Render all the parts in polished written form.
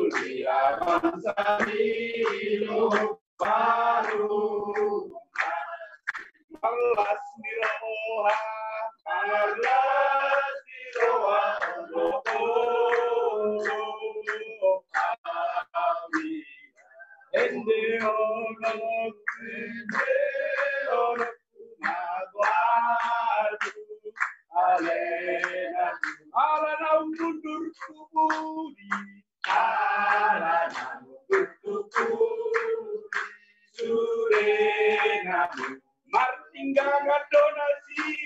mulia bangsa hidup baru. Malas miroha, malas miroha, ende ono maguardu, alena mundur kubudi, alena mundur kubudi, surengamu. Martinggangan donasi,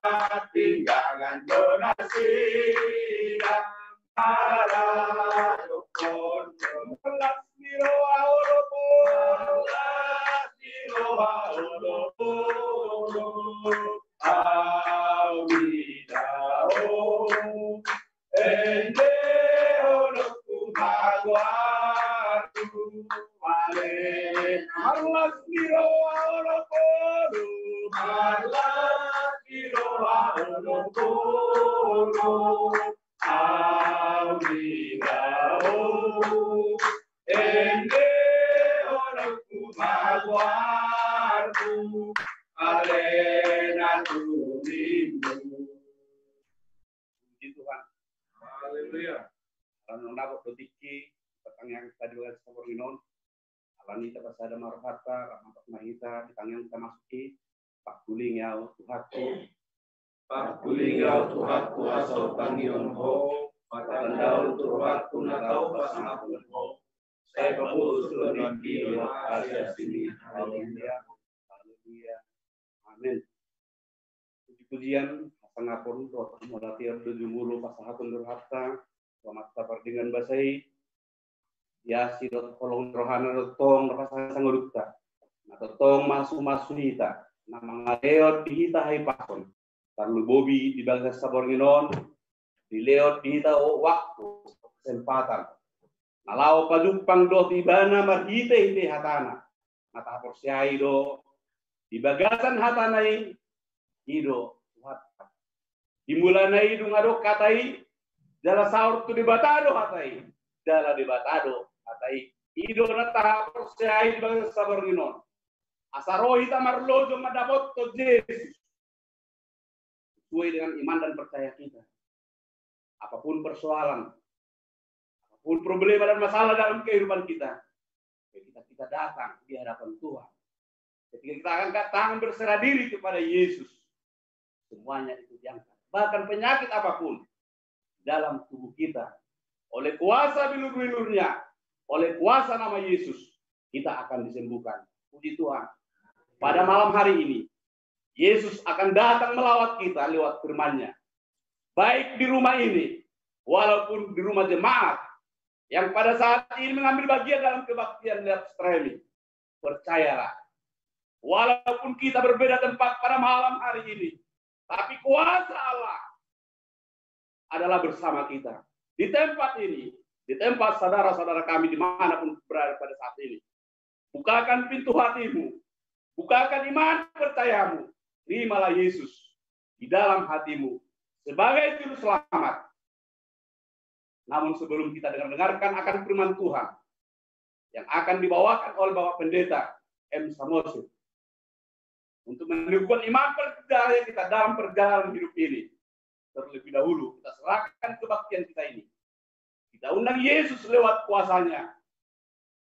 martinggangan donasi, maradokon, melas miroa oroboro, melas miroa oroboro, awidao, ende onoku maguardu, malas miroa oroboro, malas miroa oroboro, awidao, ende onoku maguardu, alena tulimu. Puji Tuhan. Haleluya. Karena nabok dotiki petang yang tadi bagas saborginon. Alani kita pasada marhata, rahmat mahita, di tangan kita masuki. Pak Guling ya Tuhanku. Pak Guling ya Tuhanku asal tangion ho. Mata tandau Tuhanku natau pasangapun ho. Saya kabul sudah di Asia sini. Haleluya. Haleluya. Amin. Puji-pujian pasangapun roh mulatiar 70 pasahapun berharta. Selamat sabar dengan basai. Ya si kolong rohana tong pasang sangurukta. Nah tong masu hita. Nama ngaleot dihita hai pason. Tarlu bobi di bangsa saborginon. Dileot dihita waktu kesempatan. Nalau pajumpang do tibana marhite ite hatana. Mata porsiai do di bagasan hatanai ido hatta. Dimulanai dung adok katai jala saur tu di batado hatai. Jala di batado hatai ido nata porsiai di bangsa saborginon. Asarohi tamarlojo madapot to Yesus. Sesuai dengan iman dan percaya kita. Apapun persoalan, apapun problema dan masalah dalam kehidupan kita, kita datang di hadapan Tuhan. Ketika kita angkat tangan berserah diri kepada Yesus, semuanya itu diangkat. Bahkan penyakit apapun dalam tubuh kita, oleh kuasa bilur-bilurnya, oleh kuasa nama Yesus, kita akan disembuhkan. Puji Tuhan. Pada malam hari ini, Yesus akan datang melawat kita lewat firman-Nya. Baik di rumah ini, walaupun di rumah jemaat, yang pada saat ini mengambil bagian dalam kebaktian lihat streaming. Percayalah, walaupun kita berbeda tempat pada malam hari ini, tapi kuasa Allah adalah bersama kita. Di tempat ini, di tempat saudara-saudara kami dimanapun berada pada saat ini. Bukakan pintu hatimu, bukakan iman percayamu, terimalah Yesus di dalam hatimu sebagai juru selamat. Namun sebelum kita dengarkan akan firman Tuhan yang akan dibawakan oleh Bapak Pendeta M. Samoso untuk meneguhkan iman percaya kita dalam perjalanan hidup ini, terlebih dahulu kita serahkan kebaktian kita ini. Kita undang Yesus lewat kuasanya,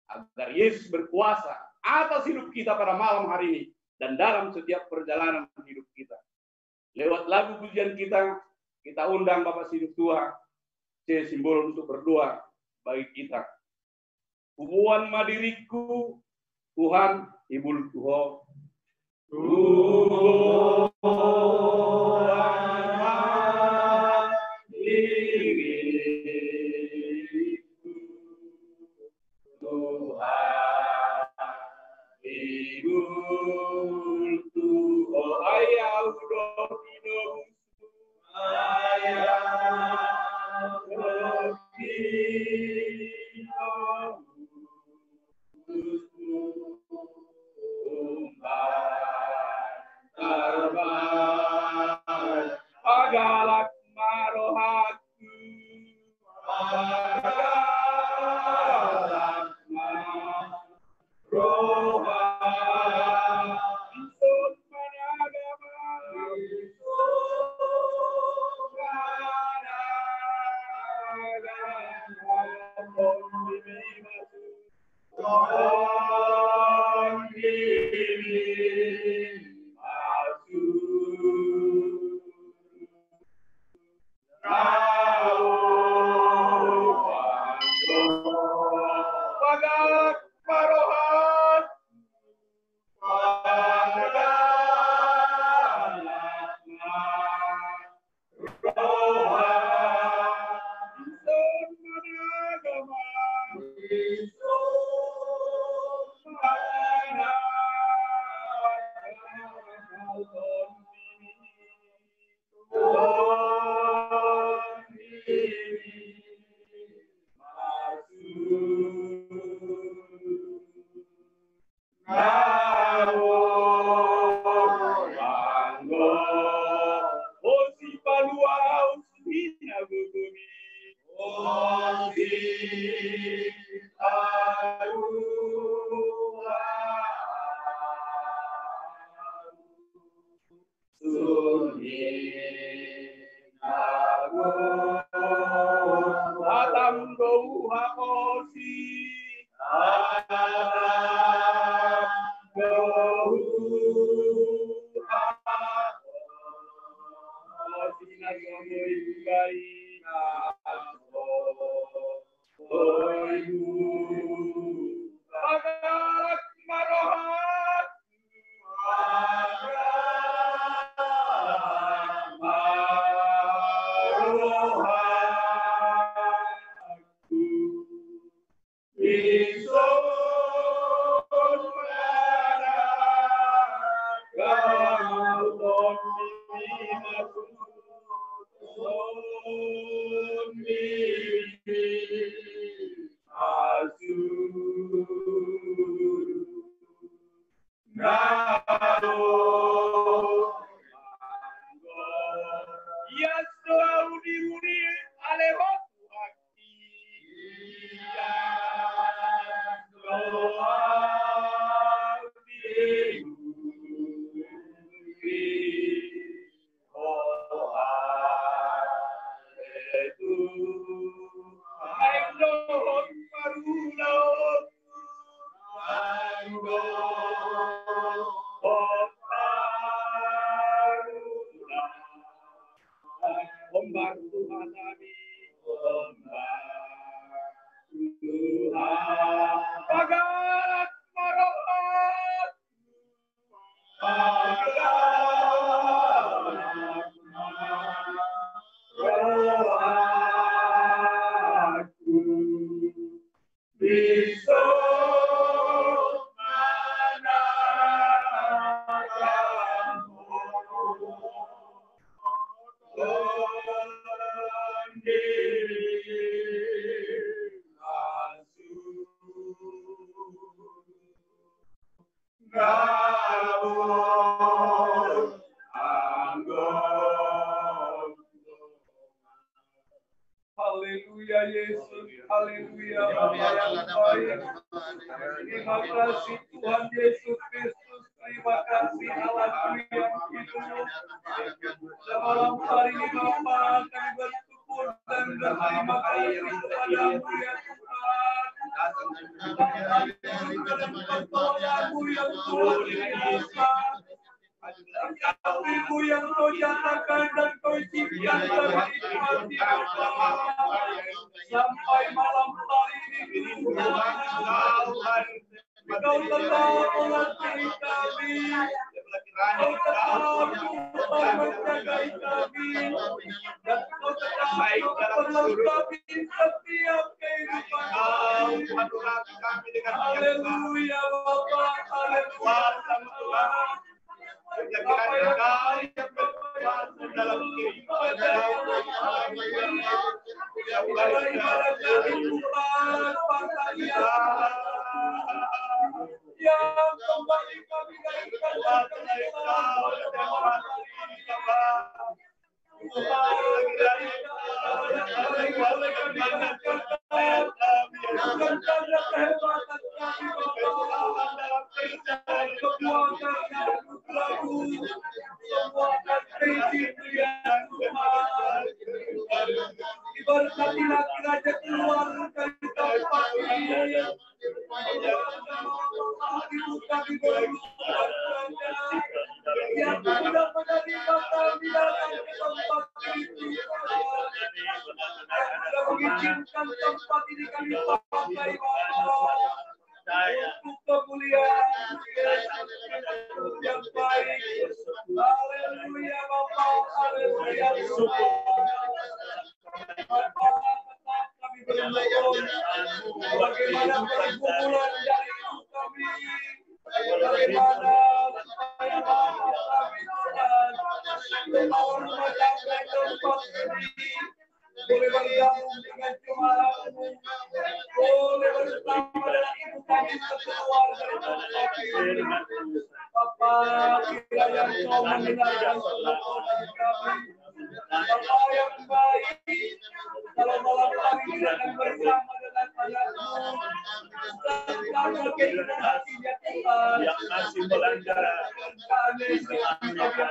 agar Yesus berkuasa atas hidup kita pada malam hari ini dan dalam setiap perjalanan hidup kita. Lewat lagu pujian kita undang Bapak Siduk Tua C. Simbol untuk berdoa bagi kita. Hubungan madiriku Tuhan Ibu Tuhan. Tuhan madiriku Tuhan Ibu Tuhan ayah udah hidup ayah Haleluya Yesus, haleluya Bapa yang baik. Terima kasih Tuhan Yesus Kristus, terima kasih Allah yang hidup. Dan malam hari ini Bapa kami bersyukur dan berterima kasih kepadamu ya Tuhan. Kepadamu yang Tuhan biasa. Kasih-Mu yang Kau nyatakan dan Kau ciptakan terhikmati sampai malam hari ini Tuhan. Kau tetap mengasihi kami. Kau tetap menjagai kami. Dan Kau tetap melengkapi setiap kehidupan kami. Haleluya Bapa, haleluya. Apa yang dalam kehidupan yang kembali kami dari diberkatilah kiranya keluar dari yang sudah menerima kami datang ke tempat ini, yang sudah mengizinkan tempat ini kami pakai untuk kemuliaan Yesus yang baik. Haleluya Bapa, haleluya Tuhan. Bapa, kami bermohon bagaimana pergumulan dari hidup kami, bagaimana supaya Bapa kami Tuhan mau mencapai tempat ini, boleh bergabung dengan jemaat-Mu, boleh bersama dengan ibu kami sekeluarga dari tempat ini. Bapa, kiranya Engkau mendengarkan doa kami. Bapa yang baik, kalau malam hari ini akan bersama dengan anak-Mu, serta keinginan hatinya Tuhan, yang masih melanggar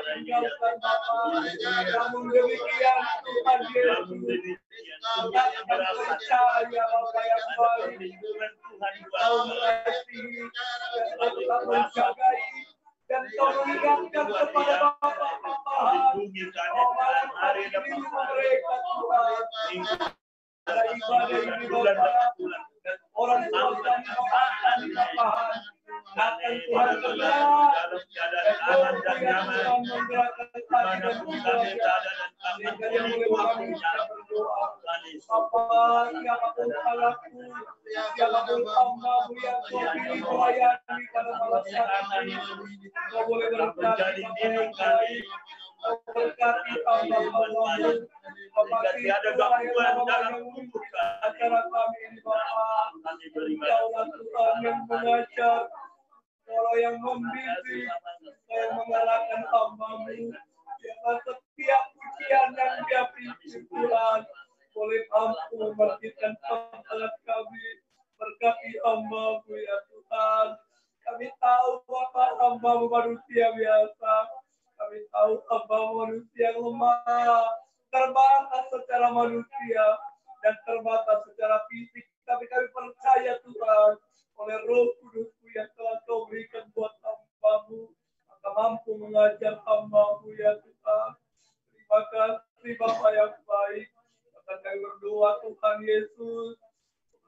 tinggalkan Bapa. Namun demikian Tuhan Yesus, yang percaya Bapa yang baik, Kau mengasihi dan tetap menjagai, dan Kau mengingatkan kepada Bapa-Bapa malam hari ini mereka Tuhan ada ibadah ini Bapa, dan orang tua kami akan Bapa akan Tuhan benar dan Tuhan menggerakkan hati dan jiwa sehingga dia boleh mengucap berdoa. Bapa, siapapun anakku, siapapun hamba-Mu yang Kau pilih melayani pada malam hari ini, Kau boleh berkati yang baik, Kau berkati hamba-Mu, Bapa ada gangguan dalam acara kami ini Bapa. Kaulah Tuhan yang mengajar, Kaulah yang membimbing, Kau yang mengarahkan hamba-Mu. Biarlah setiap pujian yang Dia beri Tuhan boleh mampu membangkitkan semangat kami. Berkati hamba-Mu ya Tuhan. Kami tahu Bapa hamba-Mu manusia biasa. Kami tahu hamba-Mu manusia yang lemah, terbatas secara manusia dan terbatas secara fisik. Tapi kami percaya Tuhan, oleh Roh Kudus-Mu yang telah Kau berikan buat hamba-Mu, maka mampu mengajar hamba-Mu ya Tuhan. Terima kasih Bapa yang baik. Bahkan kami berdoa Tuhan Yesus,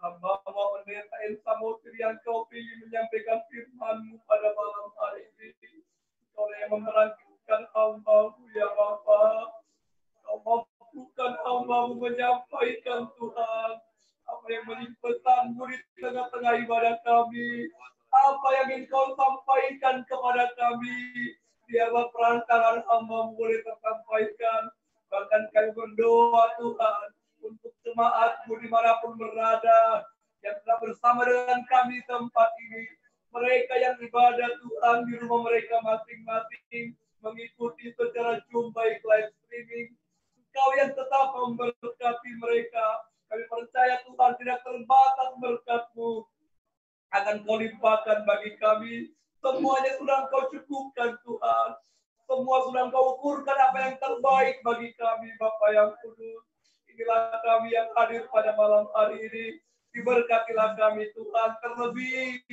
hamba-Mu Pendeta Elsa Motir yang Kau pilih menyampaikan firman-Mu pada malam hari ini. Kau yang memerintahkan hamba-Mu ya Bapa. Kau mampukan hamba-Mu menyampaikan Tuhan apa yang menjadi pesan-Mu di tengah-tengah ibadah kami, apa yang ingin Kau sampaikan kepada kami. Biarlah perantaraan hamba-Mu boleh tersampaikan. Bahkan kami berdoa Tuhan untuk jemaat-Mu dimanapun berada yang telah bersama dengan kami tempat ini. Mereka yang ibadah Tuhan di rumah mereka masing-masing, mengikuti secara Zoom baik live streaming. Kau yang tetap memberkati mereka. Kami percaya Tuhan tidak terbatas berkat-Mu akan Kau limpahkan bagi kami. Semuanya sudah Kau cukupkan Tuhan. Semua sudah Kau ukurkan apa yang terbaik bagi kami Bapa yang kudus. Inilah kami yang hadir pada malam hari ini. Diberkatilah kami Tuhan. Terlebih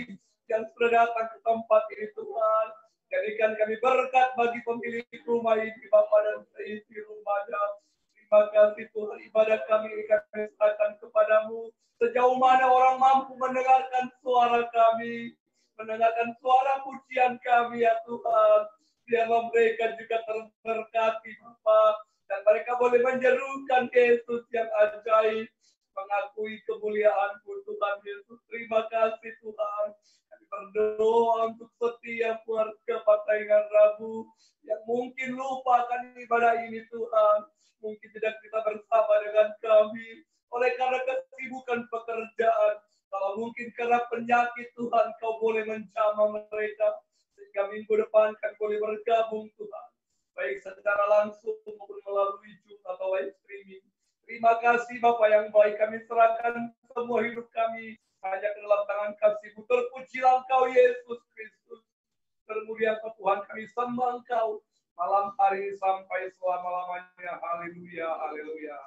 yang sudah datang ke tempat ini Tuhan. Jadikan kami berkat bagi pemilik rumah ini Bapa dan seisi rumahnya. Terima kasih Tuhan, ibadah kami kami serahkan kepadamu. Sejauh mana orang mampu mendengarkan suara kami, mendengarkan suara pujian kami ya Tuhan. Biarlah mereka juga terberkati Bapa, dan mereka boleh menyerukan Yesus yang ajaib, mengakui kemuliaan-Mu Tuhan Yesus. Terima kasih Tuhan. Kami berdoa untuk setiap keluarga Pataingan Rabu yang mungkin lupa akan ibadah ini Tuhan. Mungkin tidak bisa bersama dengan kami oleh karena kesibukan pekerjaan. Kalau mungkin karena penyakit Tuhan, Kau boleh menjamah mereka. Sehingga minggu depan kami boleh bergabung Tuhan. Baik secara langsung maupun melalui Zoom atau live streaming. Terima kasih Bapak yang baik. Kami serahkan semua hidup kami hanya ke dalam tangan kasih-Mu. Terpujilah Engkau Yesus Kristus. Termuliakan Tuhan, kami sembah Engkau malam hari ini sampai selama-lamanya. Haleluya, haleluya.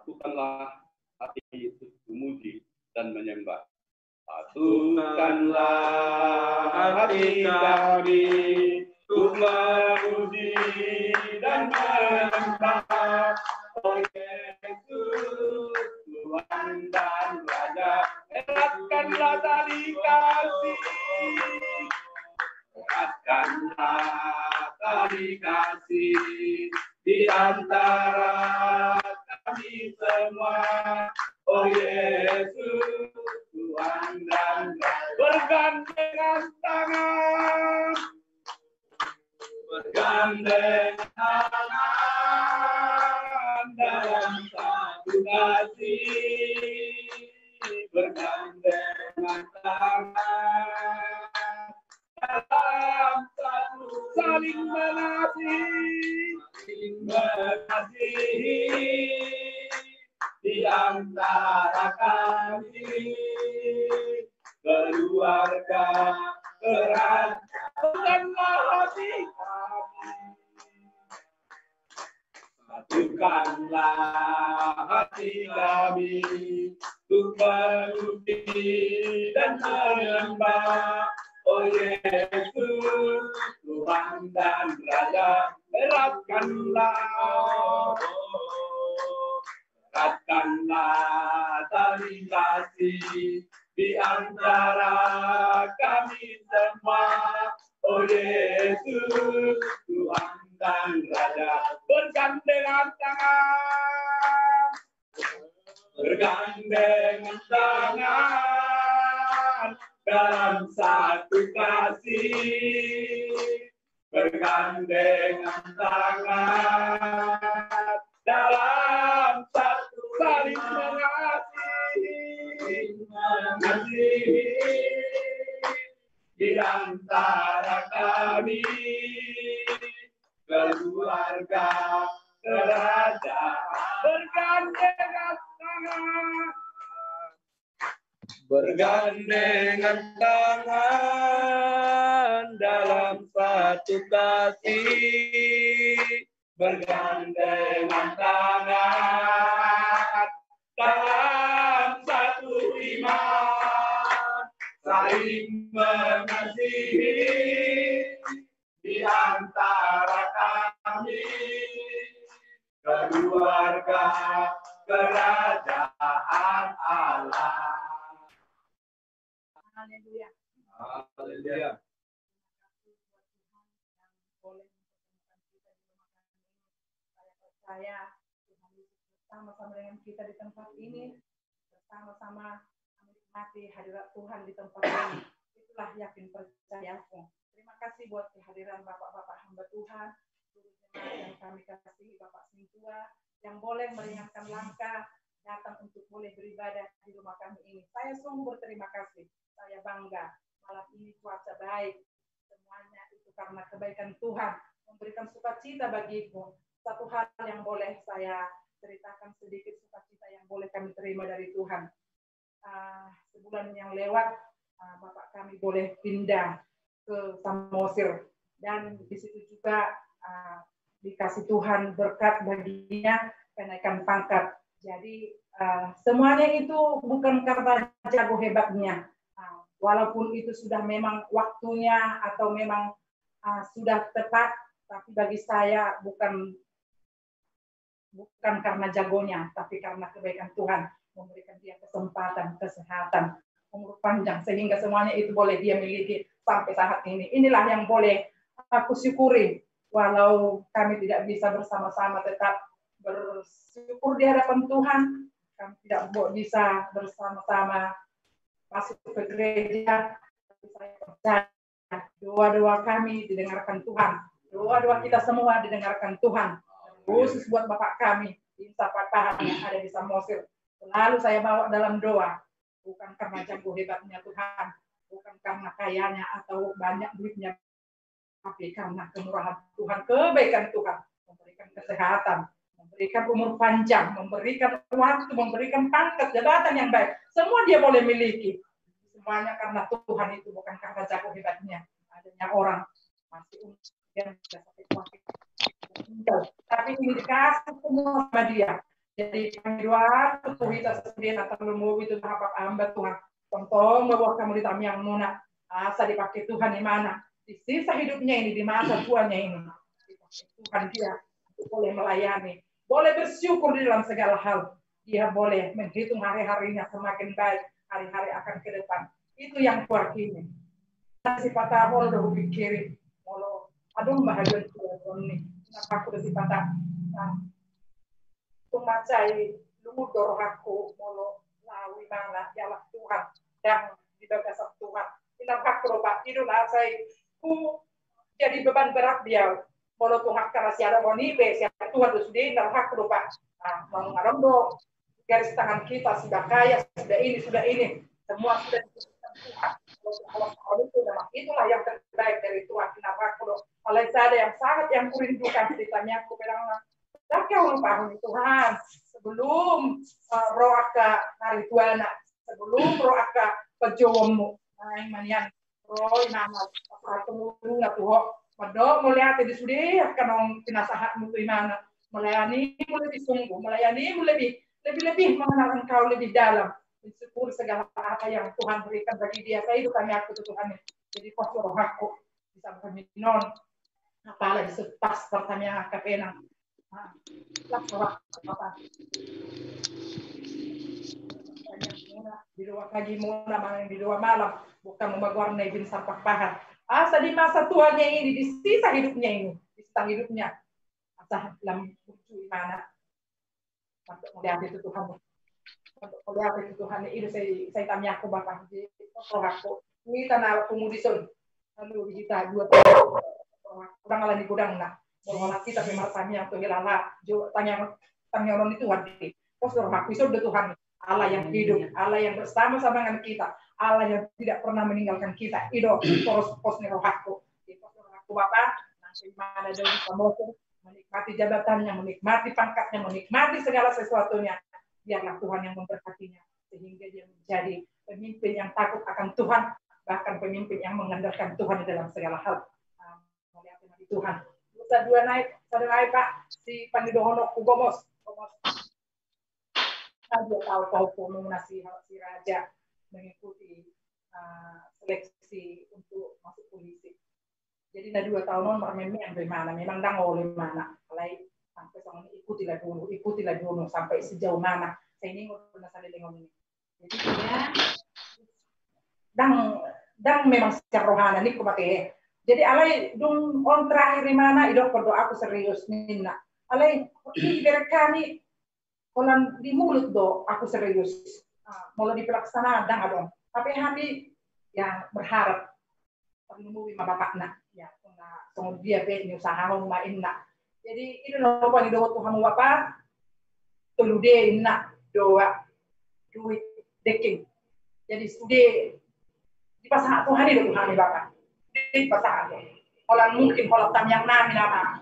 satukanlah hati untuk memuji dan menyembah. Satukanlah hati kami untuk memuji dan menyembah. Oh Yesus, Tuhan dan Raja, eratkanlah tali kasih. Eratkanlah tali kasih di antara kami semua. Oh Yesus, Tuhan dan Raja, bergandengan tangan, bergandengan tangan dalam satu kasih, bergandengan tangan dalam satu saling mengasihi di antara kami, keluarga kerajaan hati kami. Satukanlah hati kami untuk memuji dan menyembah. Oh Yesus, Tuhan dan Raja, eratkanlah tali kasih di antara kami semua. Oh Yesus, Tuhan dan Raja, bergandengan tangan, bergandengan tangan dalam satu kasih, bergandengan tangan dalam satu saling mengasihi di antara kami, keluarga kerajaan, bergandengan tangan, bergandengan tangan dalam satu kasih, bergandengan tangan dalam satu iman, saling mengasihi di antara kami, keluarga kerajaan Allah. Haleluya. Haleluya. Saya Tuhan Yesus bersama-sama dengan kita di tempat ini, bersama-sama menikmati hadirat Tuhan di tempat ini. Itulah yakin percayaku. Terima kasih buat kehadiran bapak-bapak hamba Tuhan, guru jemaat yang kami kasihi, Bapak Sintua, yang boleh meringankan langkah datang untuk boleh beribadah di rumah kami ini. Saya sungguh berterima kasih. Saya bangga. Malam ini cuaca baik. Semuanya itu karena kebaikan Tuhan memberikan sukacita bagiku. Satu hal yang boleh saya ceritakan sedikit sukacita yang boleh kami terima dari Tuhan. Sebulan yang lewat, Bapak kami boleh pindah ke Samosir. Dan di situ juga dikasih Tuhan berkat baginya kenaikan pangkat. Jadi semuanya itu bukan karena jago hebatnya. Walaupun itu sudah memang waktunya atau memang sudah tepat, tapi bagi saya bukan karena jagonya, tapi karena kebaikan Tuhan memberikan dia kesempatan, kesehatan, umur panjang, sehingga semuanya itu boleh dia miliki sampai saat ini. Inilah yang boleh aku syukuri, walau kami tidak bisa bersama-sama tetap bersyukur di hadapan Tuhan, kami tidak bisa bersama-sama masuk ke gereja, tapi saya percaya doa-doa kami didengarkan Tuhan, doa-doa kita semua didengarkan Tuhan, khusus buat Bapak kami di Sapatahan yang ada di Samosir. Selalu saya bawa dalam doa, bukan karena jago hebatnya Tuhan, bukan karena kayanya atau banyak duitnya, tapi karena kemurahan Tuhan, kebaikan Tuhan, memberikan kesehatan, memberikan umur panjang, memberikan waktu, memberikan pangkat, jabatan yang baik. Semua dia boleh miliki. Semuanya karena Tuhan, itu bukan karena jago hebatnya. Adanya orang masih yang tidak sakit, tapi ini dikasih semua sama dia. Jadi kami doa tuh kita sendiri atau mau itu tahap hamba Tuhan. Contoh bahwa kamu di yang muna asa dipakai Tuhan di mana di sisa hidupnya ini di masa tuanya ini Tuhan dia boleh melayani, boleh bersyukur di dalam segala hal. Dia boleh menghitung hari-harinya semakin baik, hari-hari akan ke depan. Itu yang kuakini. Si patah mau udah pikir, mau aduh bahagia Tuhan ini. Kenapa aku udah si patah? Tumacay lumudor aku molo lawi mana yalah Tuhan dan dibagas Tuhan tinampak berobat itu nasai ku jadi beban berat dia molo Tuhan karena siapa moni be siapa Tuhan itu sudah tinampak berobat mau ngarondo garis tangan kita sudah kaya sudah ini semua sudah diberikan Tuhan kalau itu memang itulah yang terbaik dari Tuhan tinampak berobat kalau ada yang sangat yang kurindukan ceritanya aku bilang Dakau lupa Tuhan sebelum roaka hari tuana sebelum roaka pejomu main manian roy nama satu na tuh padahal melihat di sudah kanong pinasahat mutu mana melayani lebih sungguh melayani lebih mengenal engkau lebih dalam bersyukur segala apa yang Tuhan berikan bagi dia saya itu kami aku Tuhan jadi postur aku bisa berminon apalagi sepas pertanyaan kapenang di dua pagi muna malam di dua malam bukan membawarna ibin sampah pahat asa di masa tuanya ini di sisa hidupnya ini di sisa hidupnya asa dalam lucu mana untuk melihat itu Tuhan untuk melihat itu Tuhan itu saya tanya aku bapak di roh aku ini tanah pemudison lalu kita dua orang ala di gudang nak kalau kita pemartanya atau hilala tanya orang itu wadi postur aku itu udah Tuhan Allah yang hidup Allah yang bersama-sama dengan kita Allah yang tidak pernah meninggalkan kita itu posnya rohaku di postur aku bapak nanti mana ada bisa menikmati jabatannya menikmati pangkatnya menikmati segala sesuatunya biarlah Tuhan yang memberkatinya sehingga dia menjadi pemimpin yang takut akan Tuhan bahkan pemimpin yang mengandalkan Tuhan di dalam segala hal melihat Tuhan dua naik Pak si Pandidohono Kubomos dia tahu nominasi si Raja mengikuti seleksi untuk masuk polisi jadi dah 2 tahun memang bagaimana memang dah oleh mana mulai sampai sama ikutilah dulu sampai sejauh mana saya ini pernah saya dengar ini jadi dia dan memang secara rohani ini kupakai jadi alai dung on terakhir di mana idok berdoa aku serius minna alai ini berekani kalau di mulut do aku serius mau dipelaksana dan adon tapi hati yang berharap menunggu lima bapakna ya tunggu dia be usaha mau mainna jadi ini loh bagi doa Tuhan bapak tulu de inna doa duit deking jadi sudah di pasangan Tuhan itu Tuhan bapak di pasangan kalau mungkin kalau tam yang nami nama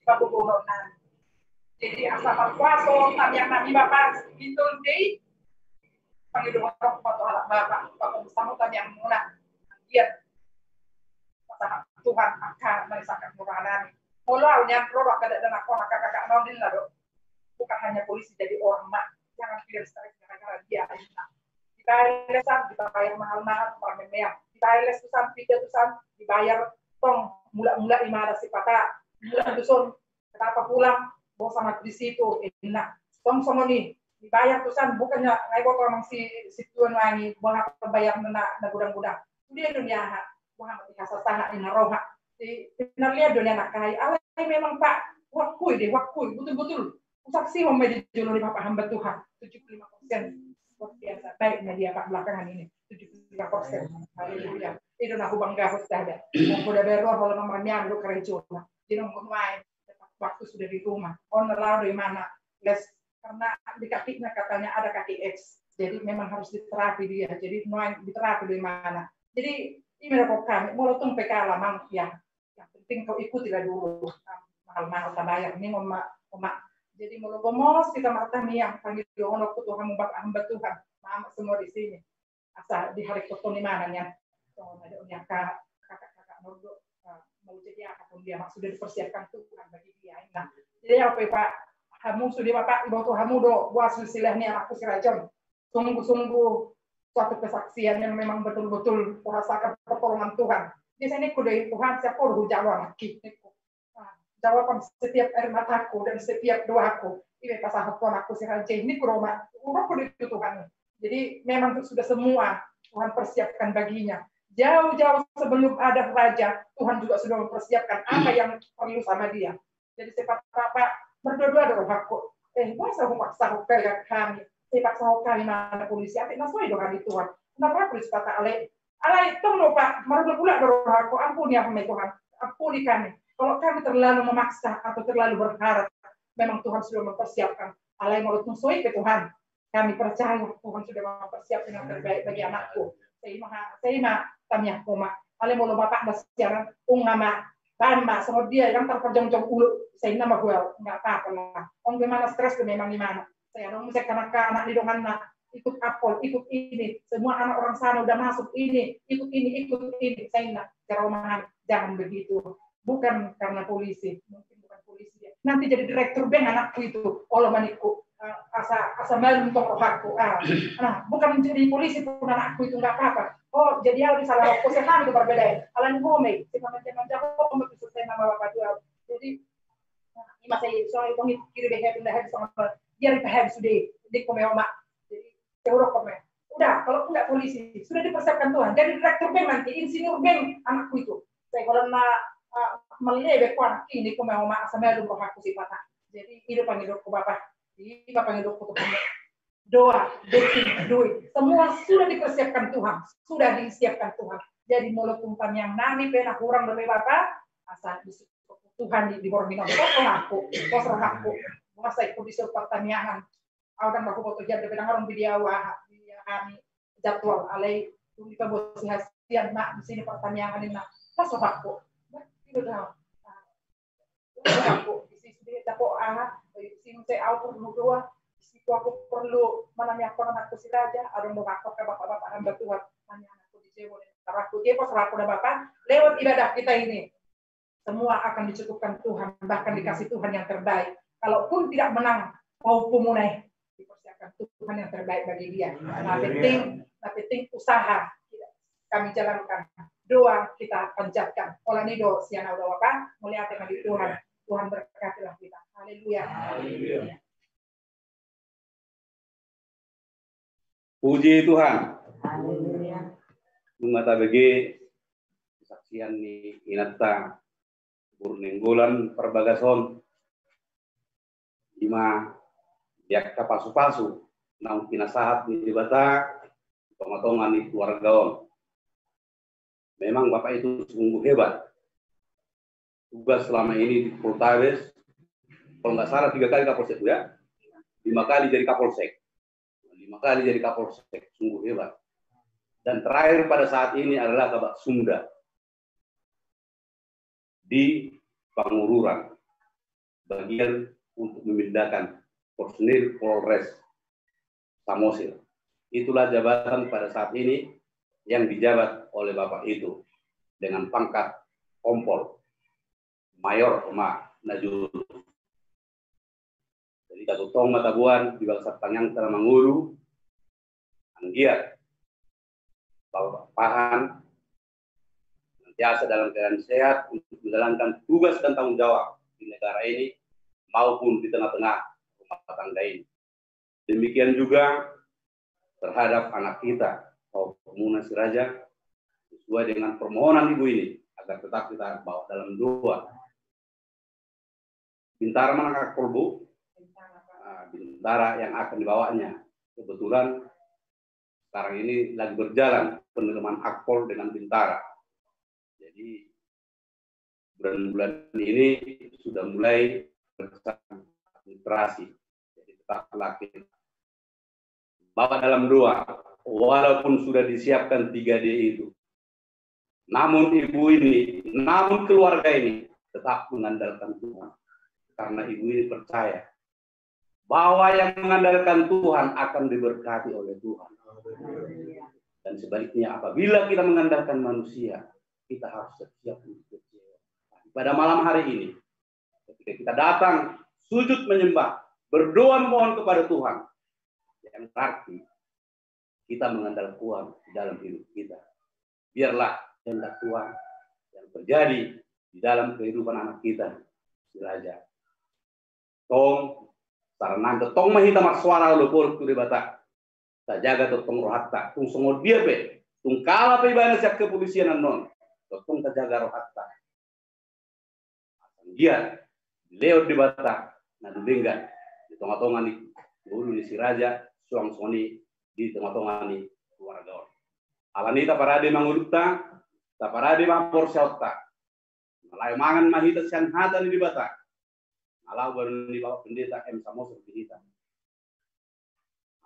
bapak gubernur nami jadi asal berkuasa tam yang nami bapak itu deh panggil doa foto alat bapak bersama tam yang muna dia pasangan Tuhan akan merasakan murah nami kalau yang produk ada dan aku kakak nondin lah dok bukan hanya polisi jadi orang mak jangan pilih sekali gara-gara dia lesan kita bayar mahal-mahal para memang kita lesan tusan dibayar tong mula-mula imara si pata mula tusun kenapa pulang bawa sama di situ enak tong sama nih dibayar tusan bukannya ngai bawa orang si tuan wangi bawa bayar na gudang-gudang dia dunia wah dikasih sana ina roha di finalnya dunia nak kai alai memang pak wakui betul-betul saksi mau menjadi juru bapak hamba Tuhan 75% biasa baiknya dia Pak belakangan ini 73%. Haleluya. Itu aku bangga harus ada. Mau udah berdoa kalau mamanya lu kerja. Jadi ngomong main waktu sudah di rumah. Online dari mana? Les karena di kakinya katanya ada kaki X. Jadi memang harus diterapi dia. Jadi main diterapi dari mana? Jadi ini mereka kami mulai tung PK lama ya. Yang penting kau ikutilah dulu. Mahal-mahal bayar ini mama jadi mulai gomos kita martani yang panggil doa waktu Tuhan membawa hamba Tuhan mama semua di sini asal di hari ketemu di mana ya ada yang kakak Nordo mau jadi apa pun dia sudah dipersiapkan Tuhan bagi dia nah jadi apa Pak hamu sudah Bapak ibu tuh hamu do buat silsilahnya anakku si Rajon. Sungguh-sungguh suatu kesaksian yang memang betul-betul merasakan pertolongan Tuhan. Di sini ku dari Tuhan siapa udah jawab jawaban setiap air mataku dan setiap doaku. Ini pasal Tuhan aku si Rajon ini kuroma ku dari Tuhan. Jadi memang sudah semua Tuhan persiapkan baginya. Jauh-jauh sebelum ada raja, Tuhan juga sudah mempersiapkan apa yang perlu sama dia. Jadi sepak-sepak berdoa roh aku. Masa memaksa kayak kami. Sepak kami mana polisi. Apa nasoi doa di Tuhan. Kenapa polisi kata alai itu loh Pak. Mereka pula roh aku. Ampuni ya Tuhan. Ampuni kami. Kalau kami terlalu memaksa atau terlalu berharap, memang Tuhan sudah mempersiapkan. Alai menurut musoi ke Tuhan. Kami percaya Tuhan sudah mempersiapkan yang terbaik bagi anakku. Saya tanya koma. Ale mau bapak nasiaran ungama banma sama dia yang terperjang-jang ulu. Saya nama gue nggak apa-apa lah. Om gimana stres tuh memang gimana. Saya dong saya anak di dongan ikut apol, ikut ini. Semua anak orang sana udah masuk ini, ikut ini. Saya nggak ceromahan. Jangan begitu. Bukan karena polisi, mungkin bukan polisi dia. Nanti jadi direktur bank anakku itu. Allah maniku. Asa malu untuk rohakku. Nah, bukan menjadi polisi pun anakku itu nggak apa-apa. Oh, jadi harus salah fokus kami itu berbeda. Alan Gome, kita macam kamu itu selesai nama bapak jual. Jadi, ini masih soal itu kiri deh pindah sama dia dipaham sudah di komeoma. Jadi, teorok kome. Udah, kalau enggak polisi sudah dipersiapkan Tuhan. Jadi direktur bank nanti, insinyur bank anakku itu. Saya kalau melebek anak ini komeoma sama lu rohakku sih patah. Jadi hidup hidupku bapak. Di bapak hidupku tuh doa, duit, semua sudah dipersiapkan Tuhan, sudah disiapkan Tuhan. Jadi mulut umpan yang nami pernah kurang dari Bapak, asal Tuhan di bormino, kosong aku, masa ikut disuruh pertanyaan. Akan baku foto jadi pedang orang video kami jadwal, alai tunggu pembosi hasian nak di sini pertanyaan ini nak, kosong aku, itu dah, aku di sini dapat di sini saya auto dulu doa. Situ aku perlu menanyakan anakku si raja, ada mau ngakak ke bapak-bapak hamba Tuhan, tanya anakku di Jewo, anakku Jewo, serahku dan bapak, lewat ibadah kita ini, semua akan dicukupkan Tuhan, bahkan dikasih Tuhan yang terbaik. Kalaupun tidak menang, mau pemunai, dipersiapkan Tuhan yang terbaik bagi dia. Nah, penting usaha kami jalankan, doa kita panjatkan. Olah ini doa siana udah bapak, melihat dengan Tuhan, Tuhan berkatilah kita. Haleluya. Puji Tuhan. Haleluya. Mengata bagi kesaksian ni inata burnenggolan perbagason ima yak kapasu-pasu nang pinasahat ni bata tonga-tonga ni keluargaon. Memang Bapak itu sungguh hebat. Tugas selama ini di Poltabes, kalau nggak salah 3 kali Kapolsek ya, 5 kali jadi Kapolsek. 5 kali jadi Kapolsek, sungguh hebat. Dan terakhir pada saat ini adalah Kabak Sumda di Pangururan, bagian untuk memindahkan personil Polres Samosir. Itulah jabatan pada saat ini yang dijabat oleh Bapak itu dengan pangkat Kompol Mayor Oma Najul. Jadi katutong matabuan di bangsa Tanyang telah menguru anggiat Bapak Pahan nantiasa dalam keadaan sehat untuk menjalankan tugas dan tanggung jawab di negara ini maupun di tengah-tengah rumah tangga ini. Demikian juga terhadap anak kita, Muna Siraja, sesuai dengan permohonan ibu ini agar tetap kita bawa dalam doa. Bintara mana Kak Kolbu? Bintara yang akan dibawanya. Kebetulan sekarang ini lagi berjalan penerimaan akpol dengan Bintara. Jadi bulan-bulan ini sudah mulai berkonsentrasi. Jadi tetaplah kita bawa dalam doa, walaupun sudah disiapkan 3D itu. Namun ibu ini, namun keluarga ini tetap mengandalkan Tuhan. Karena ibu ini percaya bahwa yang mengandalkan Tuhan akan diberkati oleh Tuhan. Dan sebaliknya apabila kita mengandalkan manusia, kita harus siap untuk kecewa. Pada malam hari ini, ketika kita datang sujud menyembah, berdoa memohon kepada Tuhan. Yang berarti kita mengandalkan Tuhan di dalam hidup kita. Biarlah kehendak Tuhan yang terjadi di dalam kehidupan anak kita, si Raja. Tong, sarana tong mahita suara lo pol tu dibata. Tak jaga tong rohatta, tung songo dia pe, tung kala pe ibana sak kepolisian non, tong tak jaga rohatta. Dia lewat dibata, na dulingga di tengah-tengah ni, dulu ni si Raja, suang soni di tengah-tengah ni keluarga. Alanita parade mangulukta, ta parade mapor syauta. Malay mangan mahita sian hata ni dibata. Alau baru ni bawa pendeta M Samoso kita.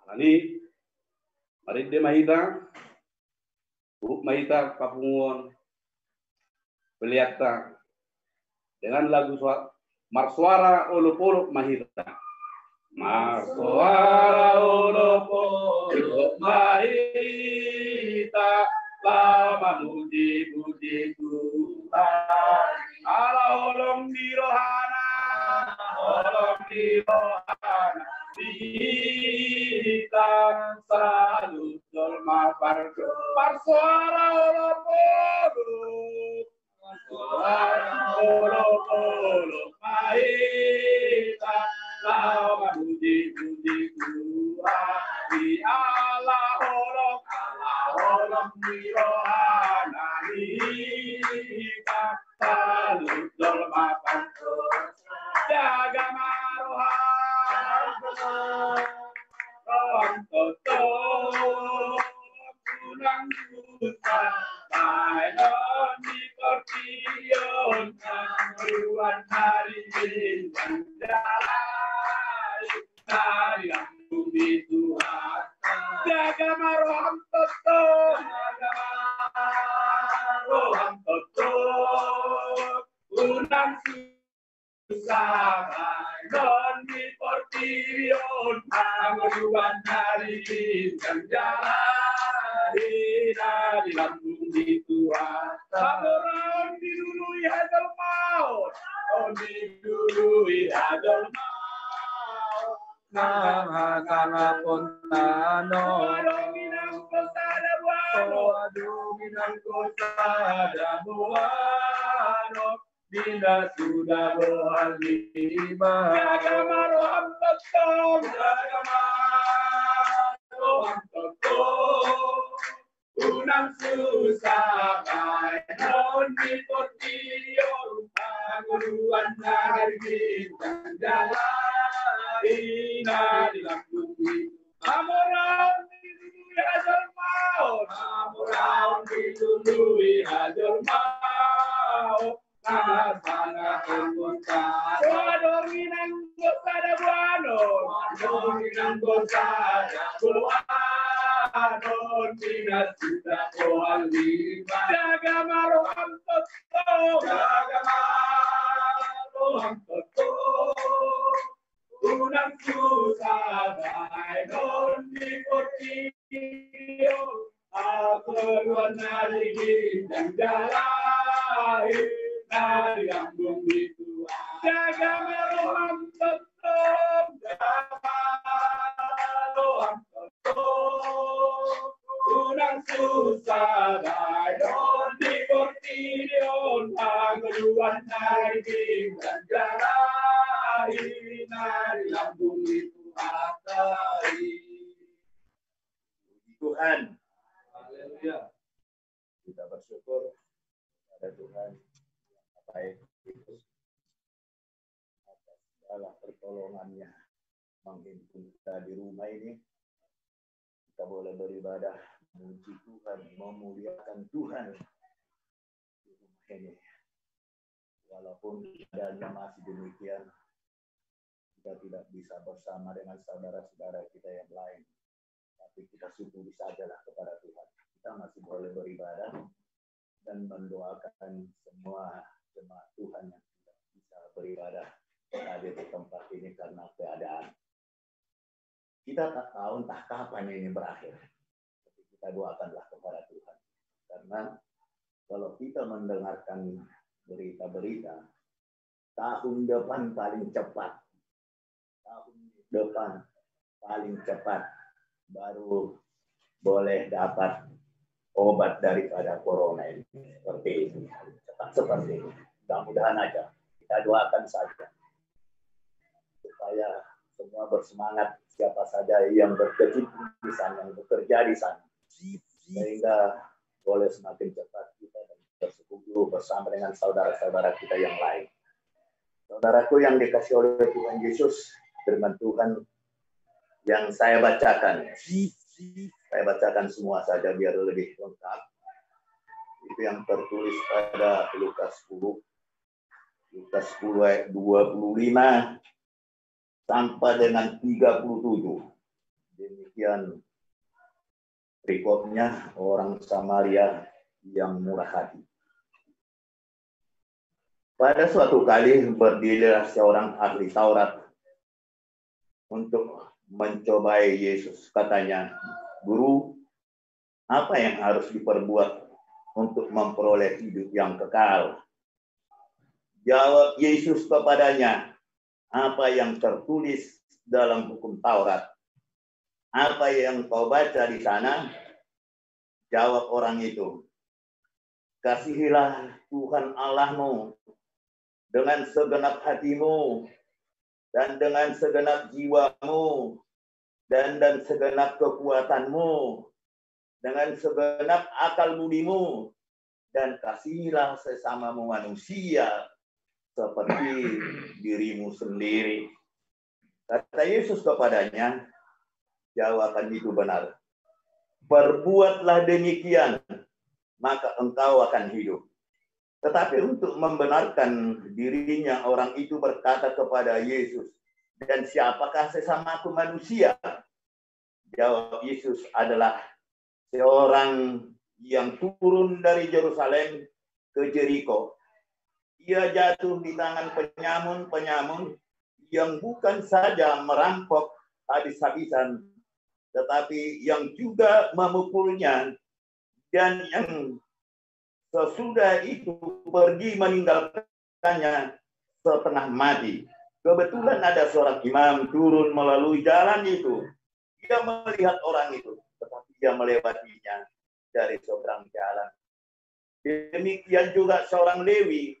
Alani maride mahita, buruk mahita kapungon, beliakta dengan lagu marsuara olopolo mahita. Marsuara olopolo mahita, lama muji-muji Tuhan. Allah olong di rohana, olong di rohana, kita selalu dolma parsuara olopolo, parsuara olopolo mahita, lama muji-muji Tuhan. Di Allah olong di rohana, kita selalu dolma jaga marohan, rohan toto, kunang juta, bayon di korpion, ruan hari bintang jalan, dari bumi Tuhan. Jaga marohan toto, jaga marohan toto, kunang Sabai non di portion, ruan hari bintang jalan, dari lambung di Tuhan. Samurai didului hadal maut, didului hadal maut. Nama pontano, dominang kosada buano, bila sudah berlima. Jaga maroham tetap, jaga maroham tetap. Unang susah baik, non di portion, ruan hari bintang jalan, di lambung itu. Amoran dilului hajar maut, amoran dilului hajar maut. Sana anggota, dominang gosada buano, dominang gosada buano, tidak sudah lima. Jaga maroham toto, jaga maroham toto, unang susah baik non di portion, keluar dari bintang jalan. Dari lambung itu, jaga maroham tetap, jaga maroham tetap. Unang susah baik non di portion, keluar dari bintang jalan, dari lambung itu atai. Tuhan, haleluya. Kita bersyukur pada Tuhan baik itu atas segala pertolongannya menghimpun kita di rumah ini. Kita boleh beribadah, memuji Tuhan, memuliakan Tuhan di rumah ini. Walaupun keadaannya masih demikian, kita tidak bisa bersama dengan saudara-saudara kita yang lain, tapi kita syukuri sajalah kepada Tuhan. Kita masih boleh beribadah dan mendoakan semua jemaat Tuhan yang tidak bisa beribadah hadir di tempat ini karena keadaan. Kita tak tahu entah kapan ini berakhir. Tapi kita doakanlah kepada Tuhan. Karena kalau kita mendengarkan berita-berita, tahun depan paling cepat tahun depan paling cepat baru boleh dapat obat daripada corona ini. Seperti itu. Cepat seperti itu. Mudah-mudahan aja. Kita doakan saja. Supaya semua bersemangat, siapa saja yang berkecimpung di sana, yang bekerja di sana. Sehingga boleh semakin cepat kita bersekutu bersama dengan saudara-saudara kita yang lain. Saudaraku yang dikasih oleh Tuhan Yesus, firman Tuhan yang saya bacakan. Saya bacakan semua saja biar lebih lengkap. Itu yang tertulis pada Lukas 10. Lukas 10 ayat 25 sampai dengan 37. Demikian rekodnya orang Samaria yang murah hati. Pada suatu kali berdirilah seorang ahli Taurat untuk mencobai Yesus. Katanya, "Guru, apa yang harus diperbuat untuk memperoleh hidup yang kekal?" Jawab Yesus kepadanya, "Apa yang tertulis dalam hukum Taurat? Apa yang kau baca di sana?" Jawab orang itu, "Kasihilah Tuhan Allahmu dengan segenap hatimu, dan dengan segenap jiwamu, dan segenap kekuatanmu, dengan segenap akal budimu, dan kasihilah sesamamu manusia seperti dirimu sendiri." Kata Yesus kepadanya, "Jawaban itu benar. Perbuatlah demikian, maka engkau akan hidup." Tetapi untuk membenarkan dirinya, orang itu berkata kepada Yesus, "Dan siapakah sesamaku manusia?" Jawab Yesus, "Adalah seorang yang turun dari Yerusalem ke Jeriko. Ia jatuh di tangan penyamun-penyamun yang bukan saja merampok habis-habisan, tetapi yang juga memukulnya, dan yang sesudah itu pergi meninggalkannya setengah mati. Kebetulan ada seorang imam turun melalui jalan itu. Dia melihat orang itu, tetapi dia melewatinya dari seberang jalan. Demikian juga seorang Lewi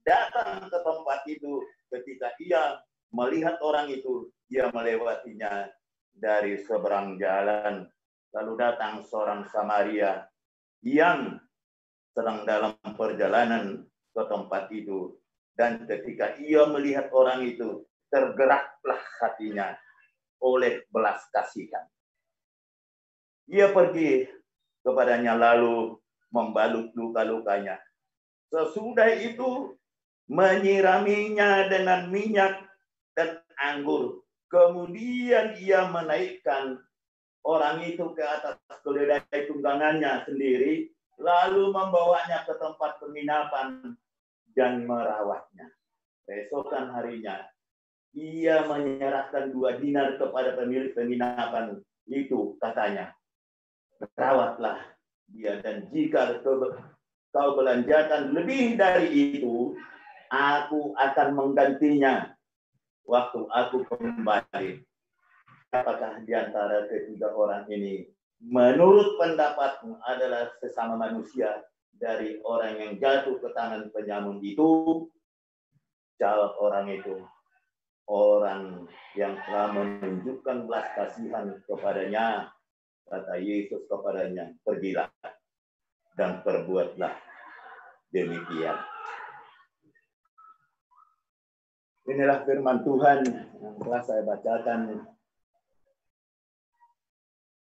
datang ke tempat itu. Ketika ia melihat orang itu, dia melewatinya dari seberang jalan. Lalu datang seorang Samaria yang sedang dalam perjalanan ke tempat itu. Dan ketika ia melihat orang itu, tergeraklah hatinya oleh belas kasihan. Ia pergi kepadanya lalu membalut luka-lukanya. Sesudah itu menyiraminya dengan minyak dan anggur. Kemudian ia menaikkan orang itu ke atas keledai tunggangannya sendiri, lalu membawanya ke tempat penginapan dan merawatnya. Keesokan harinya, ia menyerahkan 2 dinar kepada pemilik penginapan itu, katanya, "Rawatlah dia, dan jika kau belanjakan lebih dari itu, aku akan menggantinya waktu aku kembali." Apakah di antara ketiga orang ini menurut pendapatmu adalah sesama manusia dari orang yang jatuh ke tangan penyamun itu? Jawab orang itu, "Orang yang telah menunjukkan belas kasihan kepadanya." Kata Yesus kepadanya, "Pergilah dan perbuatlah demikian." Inilah firman Tuhan yang telah saya bacakan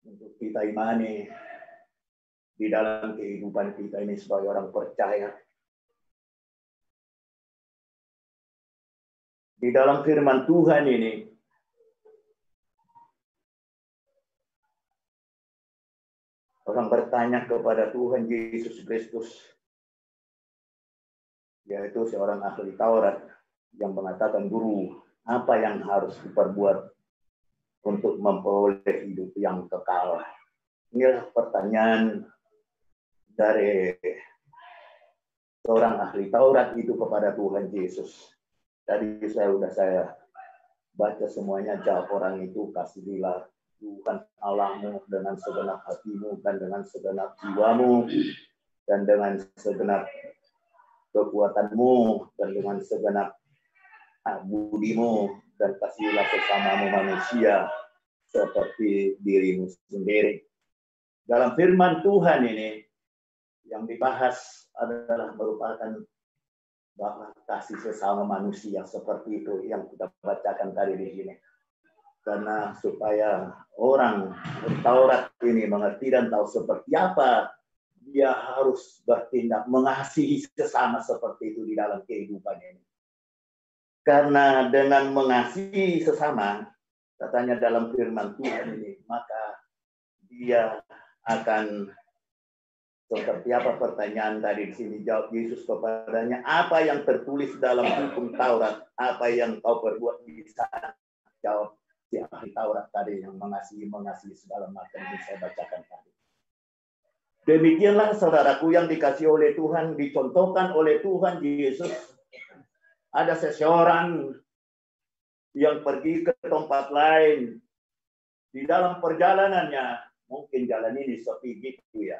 untuk kita imani di dalam kehidupan kita ini sebagai orang percaya. Di dalam firman Tuhan ini, orang bertanya kepada Tuhan Yesus Kristus, yaitu seorang ahli Taurat yang mengatakan, "Guru, apa yang harus diperbuat untuk memperoleh hidup yang kekal?" Inilah pertanyaan dari seorang ahli Taurat itu kepada Tuhan Yesus. Tadi saya Baca semuanya, jawab orang itu, kasihilah Tuhan Allahmu dengan segenap hatimu dan dengan segenap jiwamu dan dengan segenap kekuatanmu dan dengan segenap budimu, dan kasihilah sesamamu manusia seperti dirimu sendiri. Dalam firman Tuhan ini yang dibahas adalah merupakan bahwa kasih sesama manusia seperti itu yang kita bacakan tadi di sini. Karena supaya orang Taurat ini mengerti dan tahu seperti apa dia harus bertindak mengasihi sesama seperti itu di dalam kehidupan ini. Karena dengan mengasihi sesama, katanya dalam firman Tuhan ini, maka dia akan seperti apa pertanyaan tadi di sini, jawab Yesus kepadanya, apa yang tertulis dalam hukum Taurat, apa yang kau perbuat di sana? Jawab si ahli Taurat tadi yang mengasihi segala macam yang saya bacakan tadi. Demikianlah saudaraku yang dikasih oleh Tuhan, dicontohkan oleh Tuhan Yesus. Ada seseorang yang pergi ke tempat lain, di dalam perjalanannya mungkin jalan ini sepi gitu ya.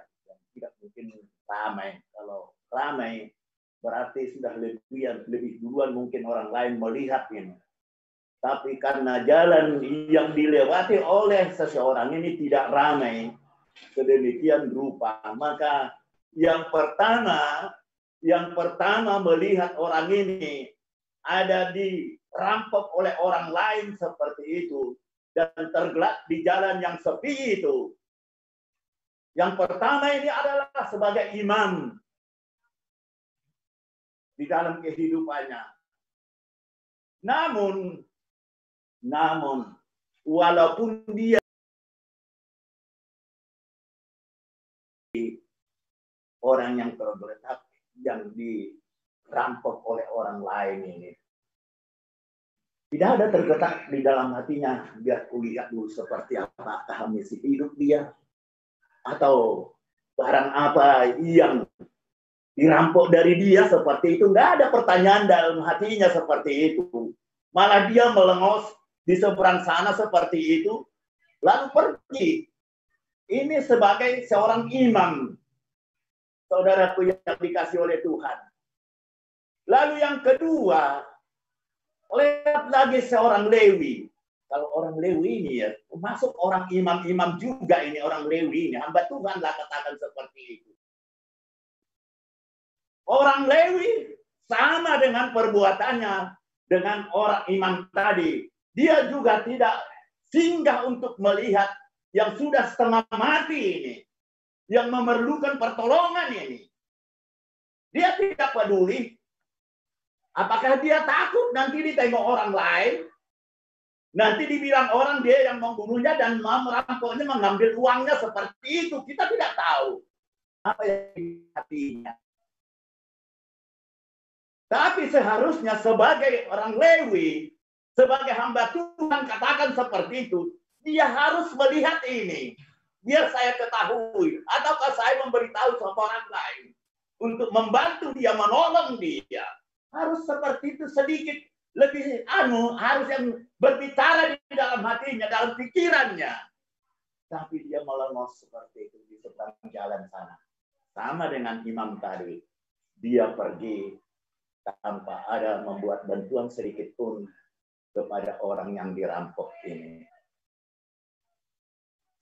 Tidak mungkin ramai. Kalau ramai berarti sudah lebih duluan mungkin orang lain melihat ini. Tapi karena jalan yang dilewati oleh seseorang ini tidak ramai sedemikian rupa, maka yang pertama melihat orang ini ada dirampok oleh orang lain seperti itu dan tergelak di jalan yang sepi itu. Yang pertama ini adalah sebagai imam di dalam kehidupannya. Namun walaupun dia orang yang tergeletak, yang dirampok oleh orang lain ini, tidak ada tergetak di dalam hatinya, biar kulihat dulu seperti apakah misi hidup dia, atau barang apa yang dirampok dari dia seperti itu. Nggak ada pertanyaan dalam hatinya seperti itu. Malah dia melengos di seberang sana seperti itu, lalu pergi. Ini sebagai seorang imam, saudaraku yang dikasih oleh Tuhan. Lalu yang kedua, lihat lagi seorang Lewi. Kalau orang Lewi ini ya, masuk orang imam-imam juga ini, orang Lewi ini. Hamba Tuhan lah katakan seperti itu. Orang Lewi sama dengan perbuatannya dengan orang imam tadi. Dia juga tidak singgah untuk melihat yang sudah setengah mati ini, yang memerlukan pertolongan ini. Dia tidak peduli. Apakah dia takut nanti ditengok orang lain? Nanti dibilang orang dia yang membunuhnya dan merampoknya, mengambil uangnya seperti itu. Kita tidak tahu apa yang di hatinya. Tapi seharusnya sebagai orang Lewi, sebagai hamba Tuhan katakan seperti itu, dia harus melihat ini. Biar saya ketahui, ataukah saya memberitahu sama orang lain untuk membantu dia, menolong dia. Harus seperti itu, sedikit lebih harus yang berbicara di dalam hatinya, dalam pikirannya. Tapi dia melengos seperti itu di seberang jalan sana. Sama dengan imam tadi. Dia pergi tanpa ada membuat bantuan sedikit pun kepada orang yang dirampok ini.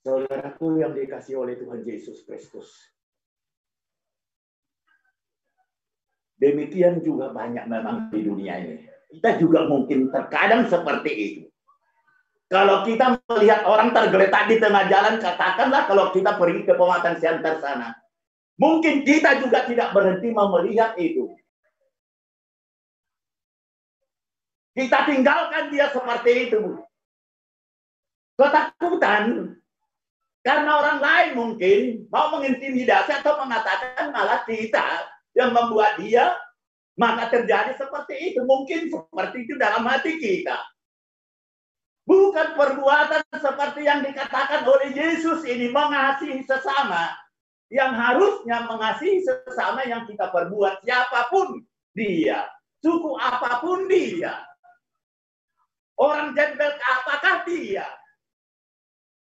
Saudaraku yang dikasihi oleh Tuhan Yesus Kristus. Demikian juga banyak memang di dunia ini. Kita juga mungkin terkadang seperti itu. Kalau kita melihat orang tergeletak di tengah jalan, katakanlah kalau kita pergi ke Pematang Siantar sana. Mungkin kita juga tidak berhenti melihat itu. Kita tinggalkan dia seperti itu. Ketakutan. Karena orang lain mungkin mau mengintimidasi atau mengatakan malah kita yang membuat dia, maka terjadi seperti itu. Mungkin seperti itu dalam hati kita. Bukan perbuatan seperti yang dikatakan oleh Yesus ini, mengasihi sesama. Yang harusnya mengasihi sesama yang kita perbuat, siapapun dia, suku apapun dia. Orang Jezebel, apakah dia?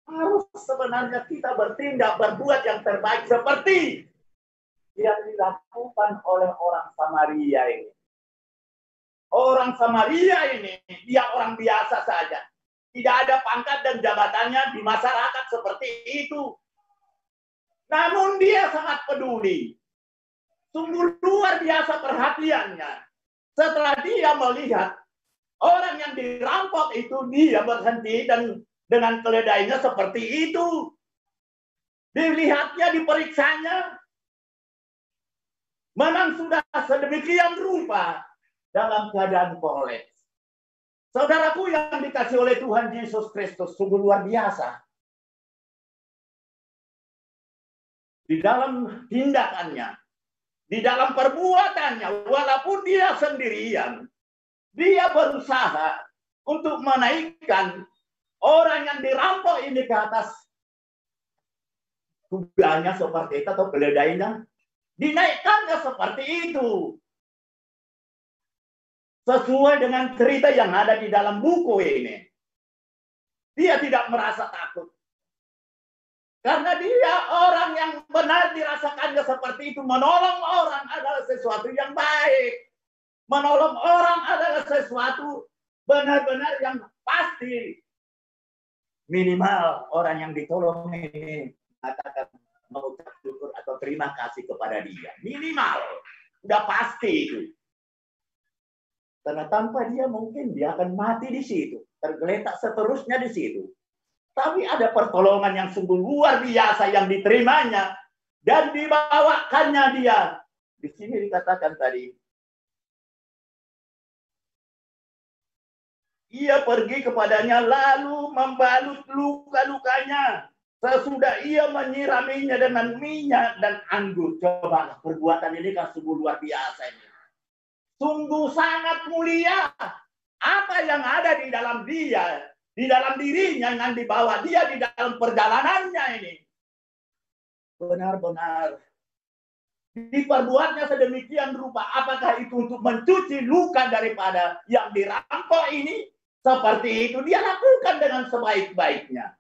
Harus sebenarnya kita bertindak, berbuat yang terbaik seperti yang dilakukan oleh orang Samaria ini. Orang Samaria ini, dia orang biasa saja. Tidak ada pangkat dan jabatannya di masyarakat seperti itu. Namun dia sangat peduli. Sungguh luar biasa perhatiannya. Setelah dia melihat orang yang dirampok itu, dia berhenti dan dengan keledainya seperti itu. Dilihatnya, diperiksanya. Memang sudah sedemikian rupa dalam keadaan kolaps. Saudaraku yang dikasih oleh Tuhan Yesus Kristus, sungguh luar biasa. Di dalam tindakannya, di dalam perbuatannya, walaupun dia sendirian, dia berusaha untuk menaikkan orang yang dirampok ini ke atas kudanya seperti itu atau keledainya. Dinaikkannya seperti itu. Sesuai dengan cerita yang ada di dalam buku ini. Dia tidak merasa takut. Karena dia orang yang benar dirasakannya seperti itu. Menolong orang adalah sesuatu yang baik. Menolong orang adalah sesuatu benar-benar yang pasti. Minimal orang yang ditolong ini katakan mengucap syukur atau terima kasih kepada dia. Minimal. Udah pasti itu. Karena tanpa dia mungkin dia akan mati di situ. Tergeletak seterusnya di situ. Tapi ada pertolongan yang sungguh luar biasa yang diterimanya. Dan dibawakannya dia. Di sini dikatakan tadi. Ia pergi kepadanya lalu membalut luka-lukanya. Sesudah ia menyiraminya dengan minyak dan anggur. Coba perbuatan ini kan sungguh luar biasa ini. Sungguh sangat mulia. Apa yang ada di dalam dia, di dalam dirinya yang dibawa dia di dalam perjalanannya ini. Benar-benar diperbuatnya sedemikian rupa. Apakah itu untuk mencuci luka daripada yang dirampok ini? Seperti itu dia lakukan dengan sebaik-baiknya.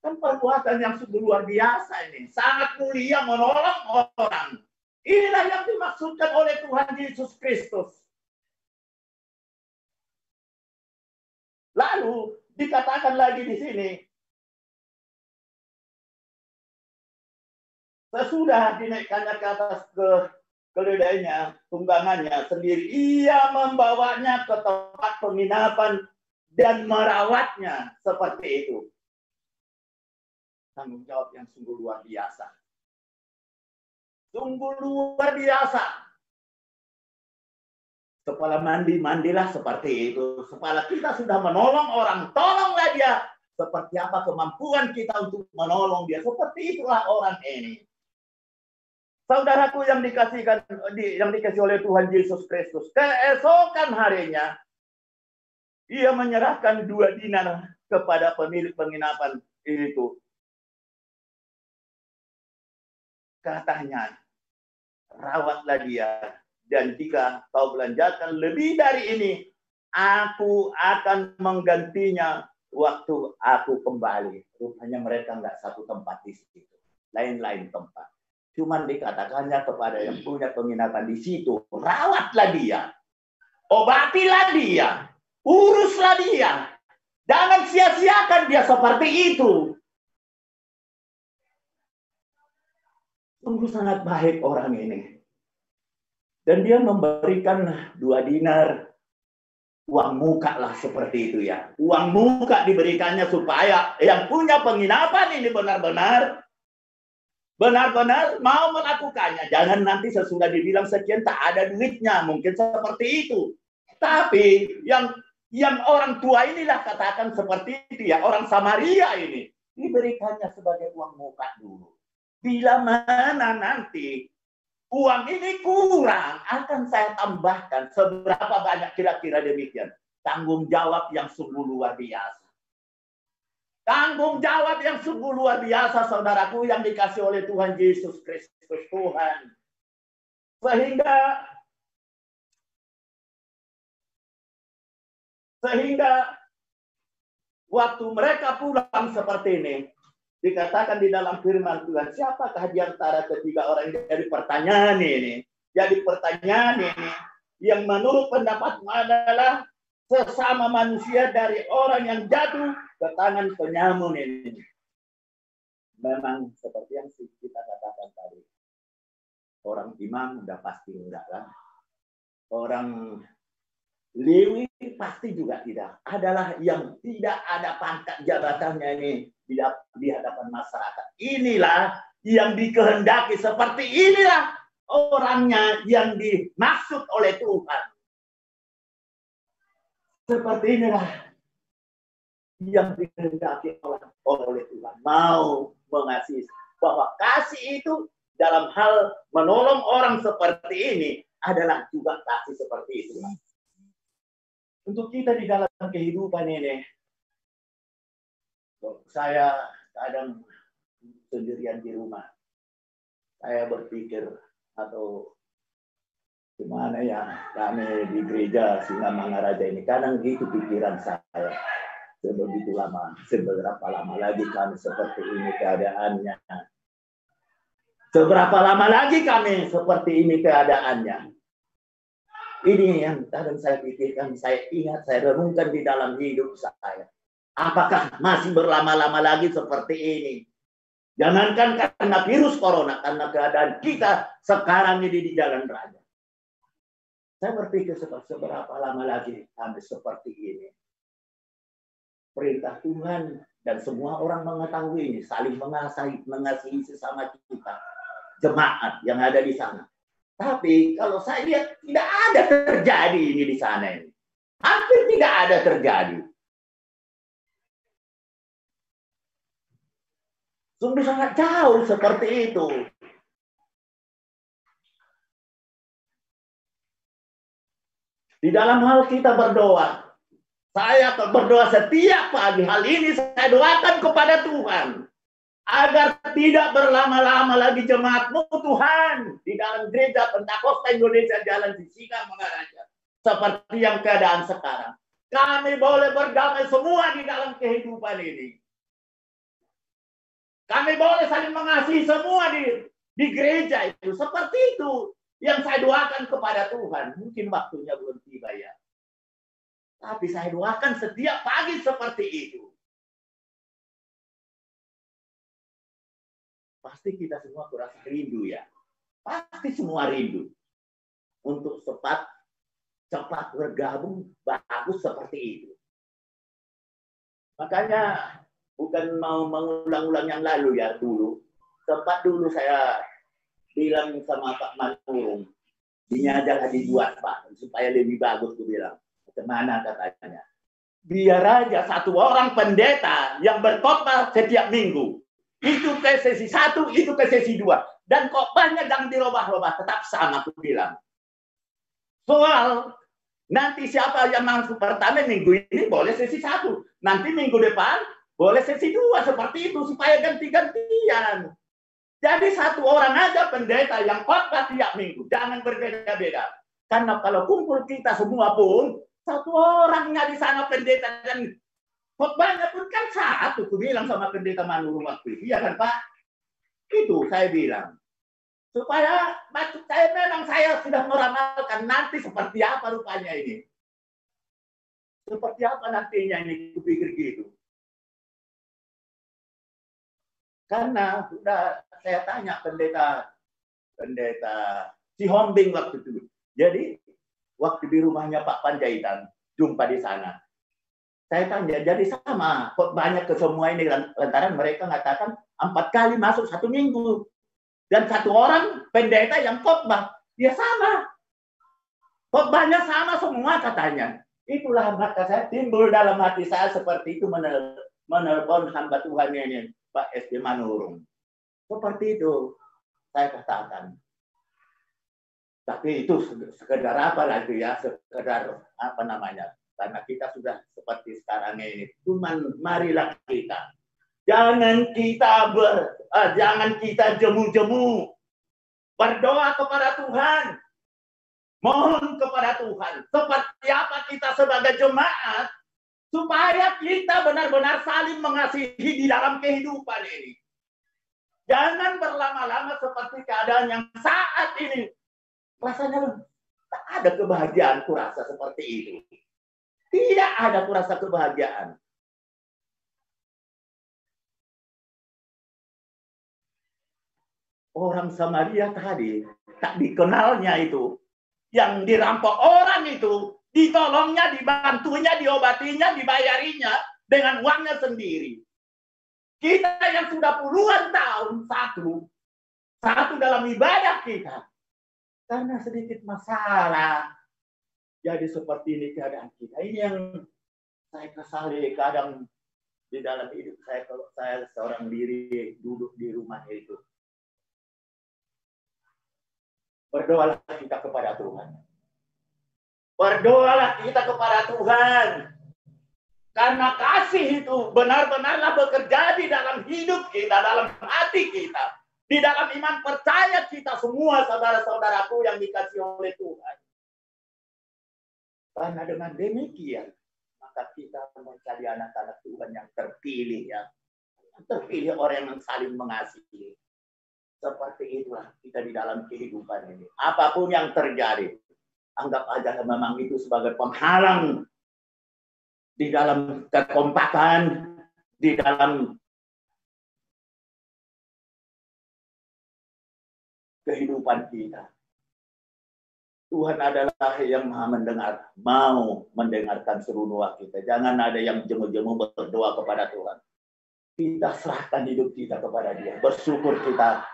Kan perbuatan yang sungguh luar biasa ini. Sangat mulia menolong orang. Inilah yang dimaksudkan oleh Tuhan Yesus Kristus. Lalu dikatakan lagi di sini. Sesudah dinaikkannya ke atas keledainya, tunggangannya sendiri. Ia membawanya ke tempat penginapan dan merawatnya seperti itu. Tanggung jawab yang sungguh luar biasa. Sungguh luar biasa. Kepala mandilah seperti itu. Kepala kita sudah menolong orang, tolonglah dia. Seperti apa kemampuan kita untuk menolong dia. Seperti itulah orang ini. Saudaraku yang dikasih oleh Tuhan Yesus Kristus. Keesokan harinya, ia menyerahkan 2 dinar kepada pemilik penginapan itu. Katanya, rawatlah dia. Dan jika kau belanjakan lebih dari ini, aku akan menggantinya waktu aku kembali. Rupanya mereka nggak satu tempat di situ. Lain-lain tempat. Cuman dikatakannya kepada yang punya penginapan di situ, rawatlah dia. Obatilah dia. Uruslah dia. Jangan sia-siakan dia seperti itu. Sungguh sangat baik orang ini. Dan dia memberikan 2 dinar. Uang muka lah seperti itu ya. Uang muka diberikannya supaya yang punya penginapan ini benar-benar mau melakukannya. Jangan nanti sesudah dibilang sekian tak ada duitnya. Mungkin seperti itu. Tapi yang orang tua inilah katakan seperti itu ya. Orang Samaria ini. Diberikannya sebagai uang muka dulu. Bila mana nanti uang ini kurang, akan saya tambahkan seberapa banyak kira-kira demikian. Tanggung jawab yang sungguh luar biasa. Tanggung jawab yang sungguh luar biasa, saudaraku yang dikasih oleh Tuhan Yesus Kristus Tuhan. Sehingga Sehingga waktu mereka pulang seperti ini, dikatakan di dalam firman Tuhan, siapakah di antara ketiga orang yang jadi pertanyaan ini? Jadi pertanyaan ini yang menurut pendapatmu adalah sesama manusia dari orang yang jatuh ke tangan penyamun ini. Memang seperti yang kita katakan tadi. Orang imam udah pasti enggak lah. Orang Lewi pasti juga tidak. Adalah yang tidak ada pangkat jabatannya ini di hadapan masyarakat. Inilah yang dikehendaki, seperti inilah orangnya yang dimaksud oleh Tuhan. Seperti inilah yang dikehendaki oleh Tuhan. Mau mengasihi. Bahwa kasih itu dalam hal menolong orang seperti ini adalah juga kasih seperti itu. Untuk kita di dalam kehidupan ini, saya kadang sendirian di rumah, saya berpikir atau gimana ya, kami di gereja Singamangaraja ini kadang gitu pikiran saya. Sebegitu lama, seberapa lama lagi kami seperti ini keadaannya? Seberapa lama lagi kami seperti ini keadaannya? Ini yang kadang saya pikirkan, saya ingat, saya renungkan di dalam hidup saya. Apakah masih berlama-lama lagi seperti ini? Jangankan karena virus corona, karena keadaan kita sekarang ini di jalan raya. Saya berpikir seberapa lama lagi kami seperti ini. Perintah Tuhan dan semua orang mengetahui ini, saling mengasihi sesama kita, jemaat yang ada di sana. Tapi kalau saya lihat tidak ada terjadi ini di sana ini. Hampir tidak ada terjadi. Sungguh sangat jauh seperti itu. Di dalam hal kita berdoa, saya berdoa setiap pagi. Hal ini saya doakan kepada Tuhan. Agar tidak berlama-lama lagi jemaatmu Tuhan. Di dalam gereja Pentakosta Indonesia Jalan di Singamangaraja. Seperti yang keadaan sekarang. Kami boleh berdamai semua di dalam kehidupan ini. Kami boleh saling mengasihi semua di gereja itu. Seperti itu yang saya doakan kepada Tuhan. Mungkin waktunya belum tiba ya. Tapi saya doakan setiap pagi seperti itu. Pasti kita semua kurasa rindu ya. Pasti semua rindu. Untuk cepat bergabung bagus seperti itu. Makanya bukan mau mengulang-ulang yang lalu ya dulu. Sempat dulu saya bilang sama Pak Manurung. Ini adalah dibuat Pak. Supaya lebih bagus aku bilang. Bagaimana katanya. Biar aja satu orang pendeta yang berkhotbah setiap minggu. Itu ke sesi 1, itu ke sesi 2. Dan kok banyak yang dirubah-rubah, tetap sama aku bilang. Soal nanti siapa yang masuk pertama minggu ini boleh sesi 1. Nanti minggu depan boleh sesi 2. Seperti itu supaya ganti-gantian. Jadi satu orang aja pendeta yang khotbah tiap minggu. Jangan berbeda-beda. Karena kalau kumpul kita semua pun, satu orangnya di sana pendeta dan khotbahnya pun kan satu. Aku bilang sama pendeta Manurung waktu itu. Iya kan Pak? Itu saya bilang. Supaya maksud saya memang saya sudah meramalkan nanti seperti apa rupanya ini. Seperti apa nantinya ini. Aku pikir gitu. Karena sudah saya tanya pendeta si Hombing waktu itu. Jadi waktu di rumahnya Pak Panjaitan. Jumpa di sana. Saya tanya, jadi sama, kok banyak ke semua ini, lantaran mereka mengatakan 4 kali masuk 1 minggu. Dan satu orang pendeta yang khotbah, dia sama. Khotbahnya sama semua katanya. Itulah maka saya timbul dalam hati saya seperti itu menelpon hamba Tuhan ini, Pak SD Manurung. Seperti itu saya katakan. Tapi itu sekedar apa lagi ya, sekedar apa namanya. Karena kita sudah seperti sekarang ini. Cuman marilah kita. Jangan kita jemu-jemu. Berdoa kepada Tuhan. Mohon kepada Tuhan, seperti apa kita sebagai jemaat, supaya kita benar-benar saling mengasihi di dalam kehidupan ini. Jangan berlama-lama seperti keadaan yang saat ini. Rasanya tak ada kebahagiaan, kurasa seperti itu. Tidak ada kurasa kebahagiaan. Orang Samaria tadi, tak dikenalnya itu. Yang dirampok orang itu, ditolongnya, dibantunya, diobatinya, dibayarinya dengan uangnya sendiri. Kita yang sudah puluhan tahun satu dalam ibadah kita, karena sedikit masalah, jadi seperti ini keadaan kita. Ini yang saya kesali kadang di dalam hidup saya, kalau saya seorang diri duduk di rumah itu. Berdoalah kita kepada Tuhan. Berdoalah kita kepada Tuhan. Karena kasih itu benar-benarlah bekerja di dalam hidup kita, dalam hati kita. Di dalam iman percaya kita semua, saudara-saudaraku yang dikasihi oleh Tuhan. Karena dengan demikian, maka kita menjadi anak-anak Tuhan yang terpilih. Ya. Terpilih orang yang saling mengasihi. Seperti itulah kita di dalam kehidupan ini. Apapun yang terjadi, anggap aja memang itu sebagai penghalang di dalam kekompakan, di dalam kehidupan kita. Tuhan adalah yang mau mendengarkan seru doa kita. Jangan ada yang jemu-jemu berdoa kepada Tuhan. Kita serahkan hidup kita kepada Dia. Bersyukur kita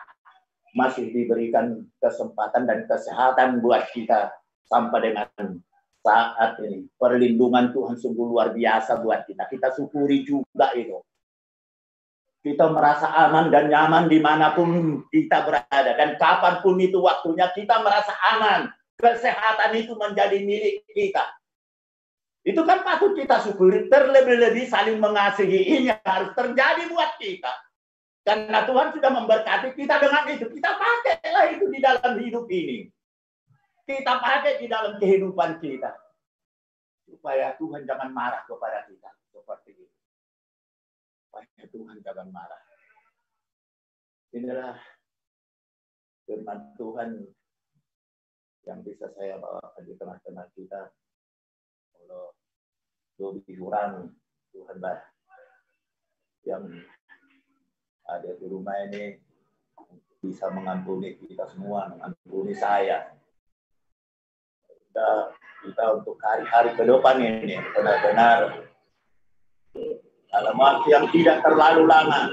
masih diberikan kesempatan dan kesehatan buat kita sampai dengan saat ini. Perlindungan Tuhan sungguh luar biasa buat kita. Kita syukuri juga itu. Kita merasa aman dan nyaman dimanapun kita berada. Dan kapanpun itu waktunya kita merasa aman. Kesehatan itu menjadi milik kita. Itu kan patut kita syukuri. Terlebih-lebih saling mengasihi. Ini harus terjadi buat kita. Karena Tuhan sudah memberkati kita dengan itu. Kita pakailah itu di dalam hidup ini. Kita pakai di dalam kehidupan kita. Supaya Tuhan jangan marah kepada kita. Seperti itu. Supaya Tuhan jangan marah. Inilah firman Tuhan yang bisa saya bawa di tengah-tengah kita. Kalau lebih kurang Tuhanlah yang ada di rumah ini bisa mengampuni kita semua, mengampuni saya. Kita untuk hari-hari ke depan ini benar-benar dalam waktu yang tidak terlalu lama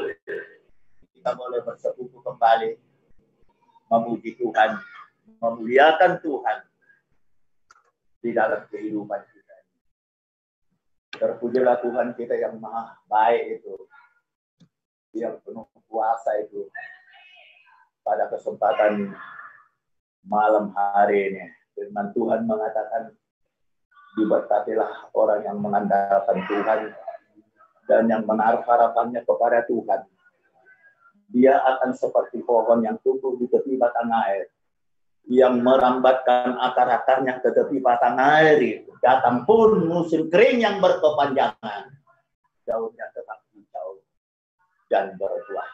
kita boleh bersekutu kembali, memuji Tuhan, memuliakan Tuhan di dalam kehidupan kita. Terpujilah Tuhan kita yang maha baik itu, yang penuh kuasa itu, pada kesempatan malam hari ini. Firman Tuhan mengatakan, diberkatilah orang yang mengandalkan Tuhan dan yang menaruh harapannya kepada Tuhan. Dia akan seperti pohon yang tumbuh di tepi batang air, yang merambatkan akar-akarnya ke tepi batang air itu. Datang pun musim kering yang berkepanjangan, daunnya tetap hijau dan berbuah.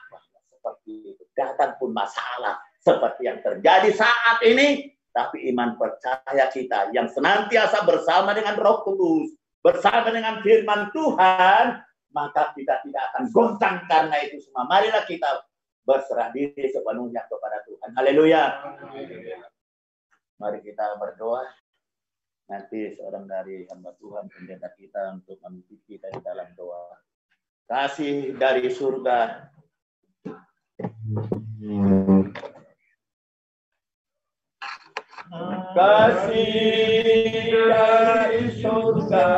Seperti itu. Datang pun masalah seperti yang terjadi saat ini, tapi iman percaya kita yang senantiasa bersama dengan Roh Kudus, bersama dengan firman Tuhan, maka kita tidak akan goncang karena itu semua. Marilah kita berserah diri sepenuhnya kepada Tuhan. Haleluya. Mari kita berdoa. Nanti seorang dari hamba Tuhan, pendeta kita, untuk memimpin kita di dalam doa. Kasih dari surga. Kasih dari surga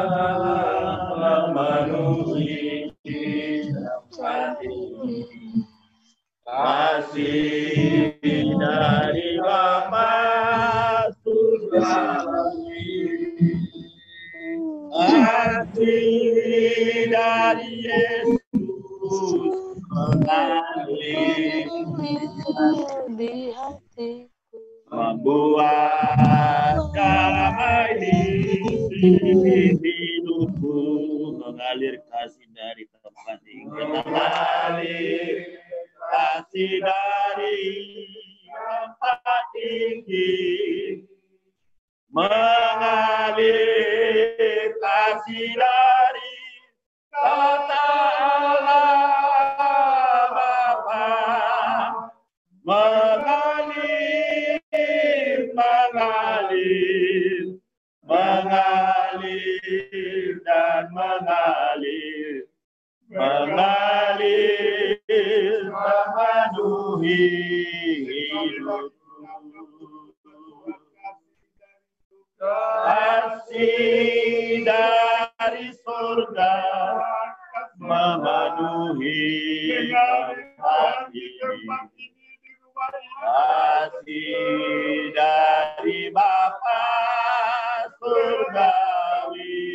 memenuhi hati. Kasih dari Bapa surga, kasih dari Yesus mengalir di hatiku, membuat damai di hidupku, mengalir kasih dari tempat tinggi, mengalir kasih dari tempat tinggi, mengalir kasih dari kata Allah Bapa, mengalir dan mengalir, memenuhi hidupku. Kasih dari surga memenuhi tempat ini. Kasih dari Bapa surgawi,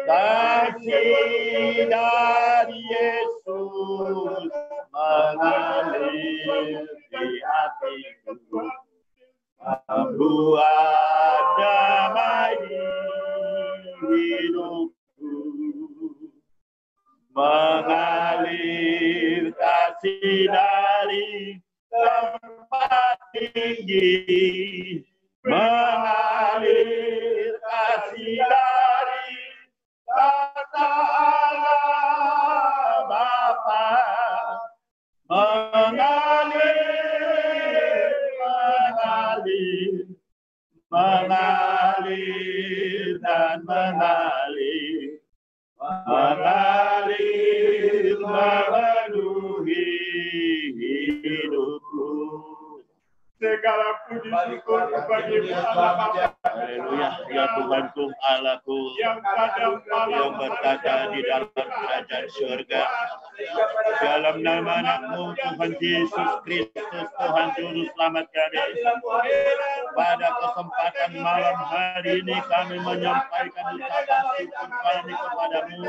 kasih dari Yesus mengalir di hatiku, membuat damai di hidupku, mengalir kasih dari tempat tinggi, mengalir kasih dari kata Allah Bapa, mengalir dan mengalir, memenuhi hidupku. Segala puji syukur bagi Allah Bapa. Haleluya, ya Tuhanku, Allahku yang berada di dalam kerajaan surga. Dalam nama anakmu Tuhan Yesus Kristus, Tuhan Juru Selamat kami. Pada kesempatan malam hari ini kami menyampaikan ucapan syukur kami kepadamu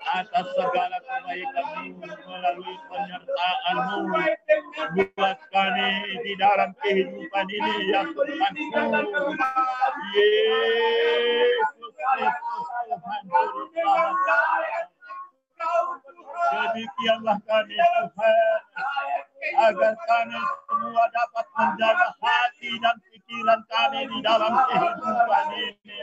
atas segala kebaikan-Mu melalui penyertaan-Mu buat kami di dalam kehidupan ini, ya Tuhanku. Yesus Kristus, Tuhan Juru Selamat. Demikianlah kami Tuhan, agar kami semua dapat menjaga hati dan pikiran kami di dalam kehidupan ini.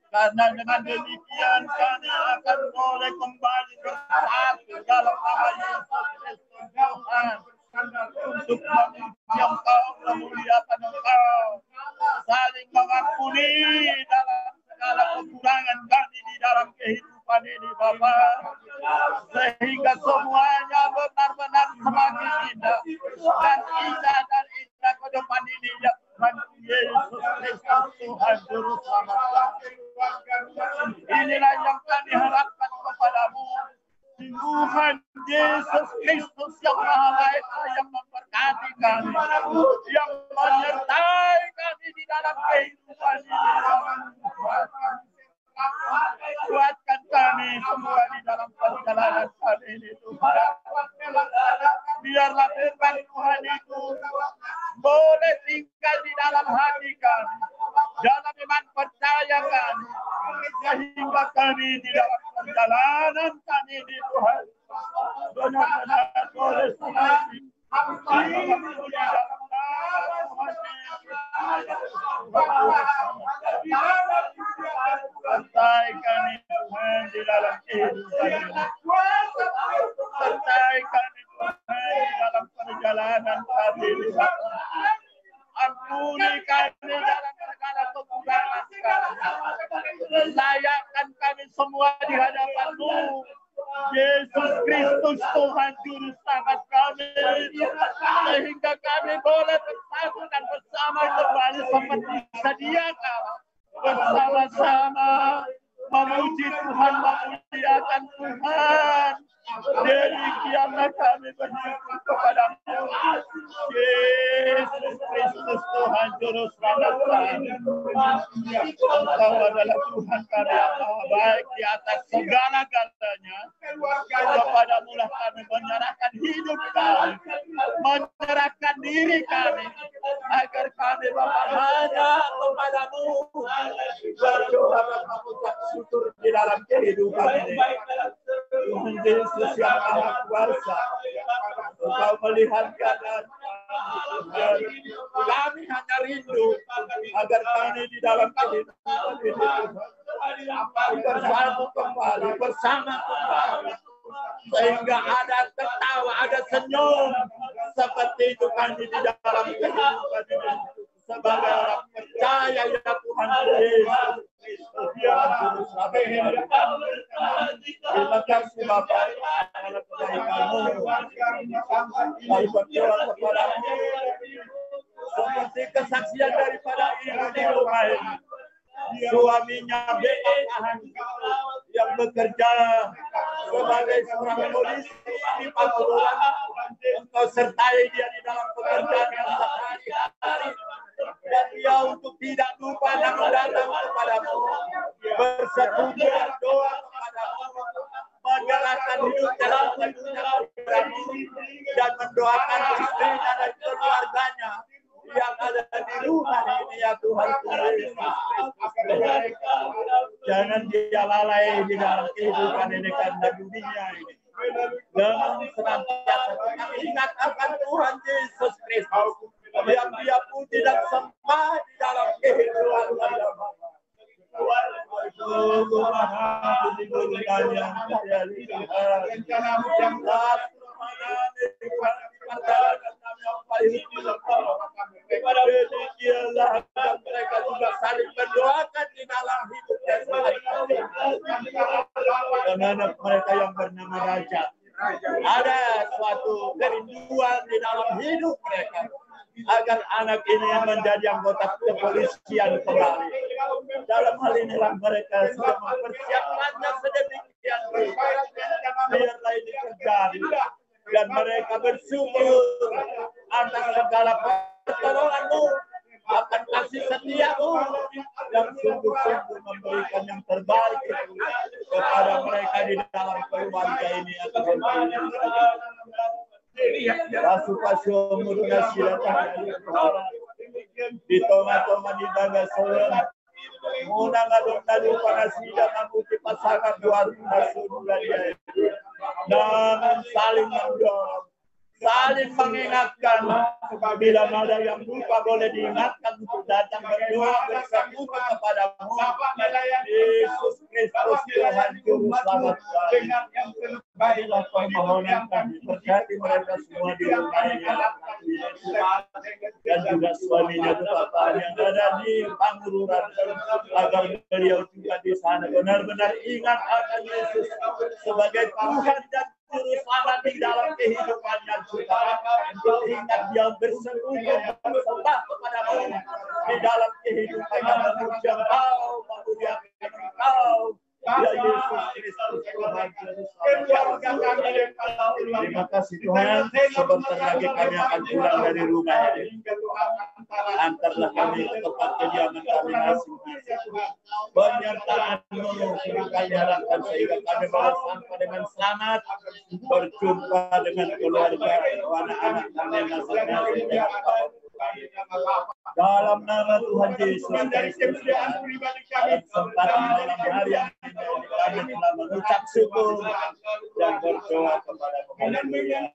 Karena dengan demikian kami akan boleh kembali bersatu dalam nama Yesus Kristus Tuhan, untuk memuji Engkau, memuliakan Engkau, saling mengampuni dalam segala kekurangan kami di dalam kehidupan ini, Bapa, sehingga semuanya benar-benar semakin indah dan indah ke depan ini, ya Tuhan Yesus Kristus, Tuhan Juru Selamat. Inilah yang kami harapkan kepadamu, Tuhan Yesus Kristus yang Maha Esa, yang memberkati kami, yang menyertai kami di dalam kehidupan ini. Kuatkan kami semua di dalam perjalanan kami ini, Tuhan. Biarlah firman Tuhan itu boleh tinggal di dalam hati kami, dalam iman percaya kami, sehingga kami di dalam perjalanan kami ini, Tuhan, benar-benar boleh selesai. Sertai kami Tuhan di dalam kehidupan ini. Sertai kami Tuhan di dalam perjalanan kami ini. Ampuni kami dalam segala kekurangan kami. Layakkan kami semua di hadapan-Mu, Yesus Kristus, Tuhan Juru Selamat kami, sehingga kami boleh bersatu dan bersama kembali seperti sedia kala, bersama-sama memuji Tuhan, memuliakan Tuhan. Demikianlah kami bersyukur kepada-Mu, Yesus Kristus, Tuhan Juru Selamat kami. Engkau adalah Tuhan kami yang maha baik di atas segala-galanya. Kepadamu lah kami menyerahkan hidup kami, menyerahkan diri kami, agar kami Bapa hanya kepadamu berdoa dan mengucap syukur di dalam kehidupan ini. Tuhan Yesus yang maha kuasa, Engkau melihat keadaan kami hanya rindu agar kami di dalam kehidupan ini bersatu kembali, bersama kembali, sehingga ada tertawa, ada senyum seperti itu kami di dalam kehidupan ini. Sebagai orang percaya ya Tuhan Yesus, terima kasih Bapa atas kebaikan-Mu. Kami berdoa kepada-Mu seperti kesaksian daripada ibu di rumah ini. Suaminya BAH yang bekerja sebagai seorang polisi di Pasuruan. Engkau sertai dia di dalam pekerjaan yang sehari-hari. Dan dia untuk tidak lupa dan datang kepadamu, bersetuju berdoa kepadamu, menyerahkan hidup dalam kepadamu, dan mendoakan istrinya dan keluarganya yang ada di rumah ini ya Tuhan Yesus. Jangan dia lalai di dalam kehidupan ini karena dunia ini. Jangan senantiasa kita ingat akan Tuhan Yesus Kristus yang dia pun tidak sempat di dalam kehidupan mereka juga saling berdoakan di dalam hidupnya dan anak mereka yang bernama Raja. Ada suatu kerinduan di dalam hidup mereka agar anak ini yang menjadi anggota kepolisian kembali. Dalam hal inilah mereka sudah mempersiapkannya sedemikian rupa. Biarlah ini terjadi dan mereka bersyukur atas segala pertolongan-Mu, akan kasih setia-Mu yang sungguh-sungguh memberikan yang terbaik itu kepada mereka di dalam keluarga ini. Pasu-pasu muruna silatan di toma-toma di bangga solan muna ngadong-ngadong panasida mamuti pasangan luar biasa dia. Namun saling mendorong, saling mengingatkan. Bila ada yang lupa boleh diingatkan untuk datang berdoa bersekutu kepada-Mu. Yesus Kristus Tuhan Juru Selamat kami. Baiklah permohonan kami, berkati mereka semua di rumah ini. Dan juga suaminya Bapak yang ada di Pangururan, agar beliau juga di sana benar-benar ingat akan Yesus sebagai Tuhan dan Juru Selamat di dalam kehidupannya juga. Untuk ingat dia bersekutu bersembah kepada-Mu di dalam kehidupannya, memuji Engkau, memuliakan Engkau. Ya Yesus Kristus Tuhan Yesus. Terima kasih Tuhan. Sebentar lagi kami akan pulang dari rumah ini. Antarlah kami ke tempat kediaman kami masing-masing. Penyertaan-Mu kami harapkan sehingga kami sampai dengan selamat berjumpa dengan keluarga anak-anak kami masing-masing. Dalam nama Tuhan Yesus Kristus, kesempatan malam hari ini kami telah mengucap syukur dan berdoa kepada-Mu. Haleluya.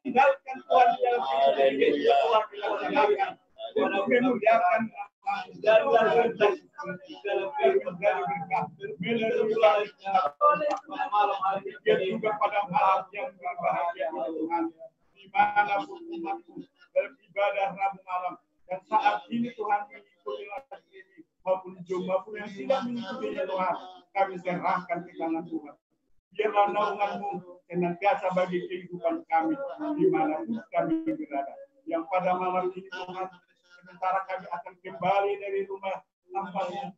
beribadah Rabu malam. Dan saat ini Tuhan mengikuti lagi ini maupun maupun yang tidak mengikutinya Tuhan, kami serahkan ke tangan Tuhan. Biarlah naungan-Mu senantiasa bagi kehidupan kami dimanapun kami berada. Yang pada malam ini Tuhan, sementara kami akan kembali dari rumah tampaknya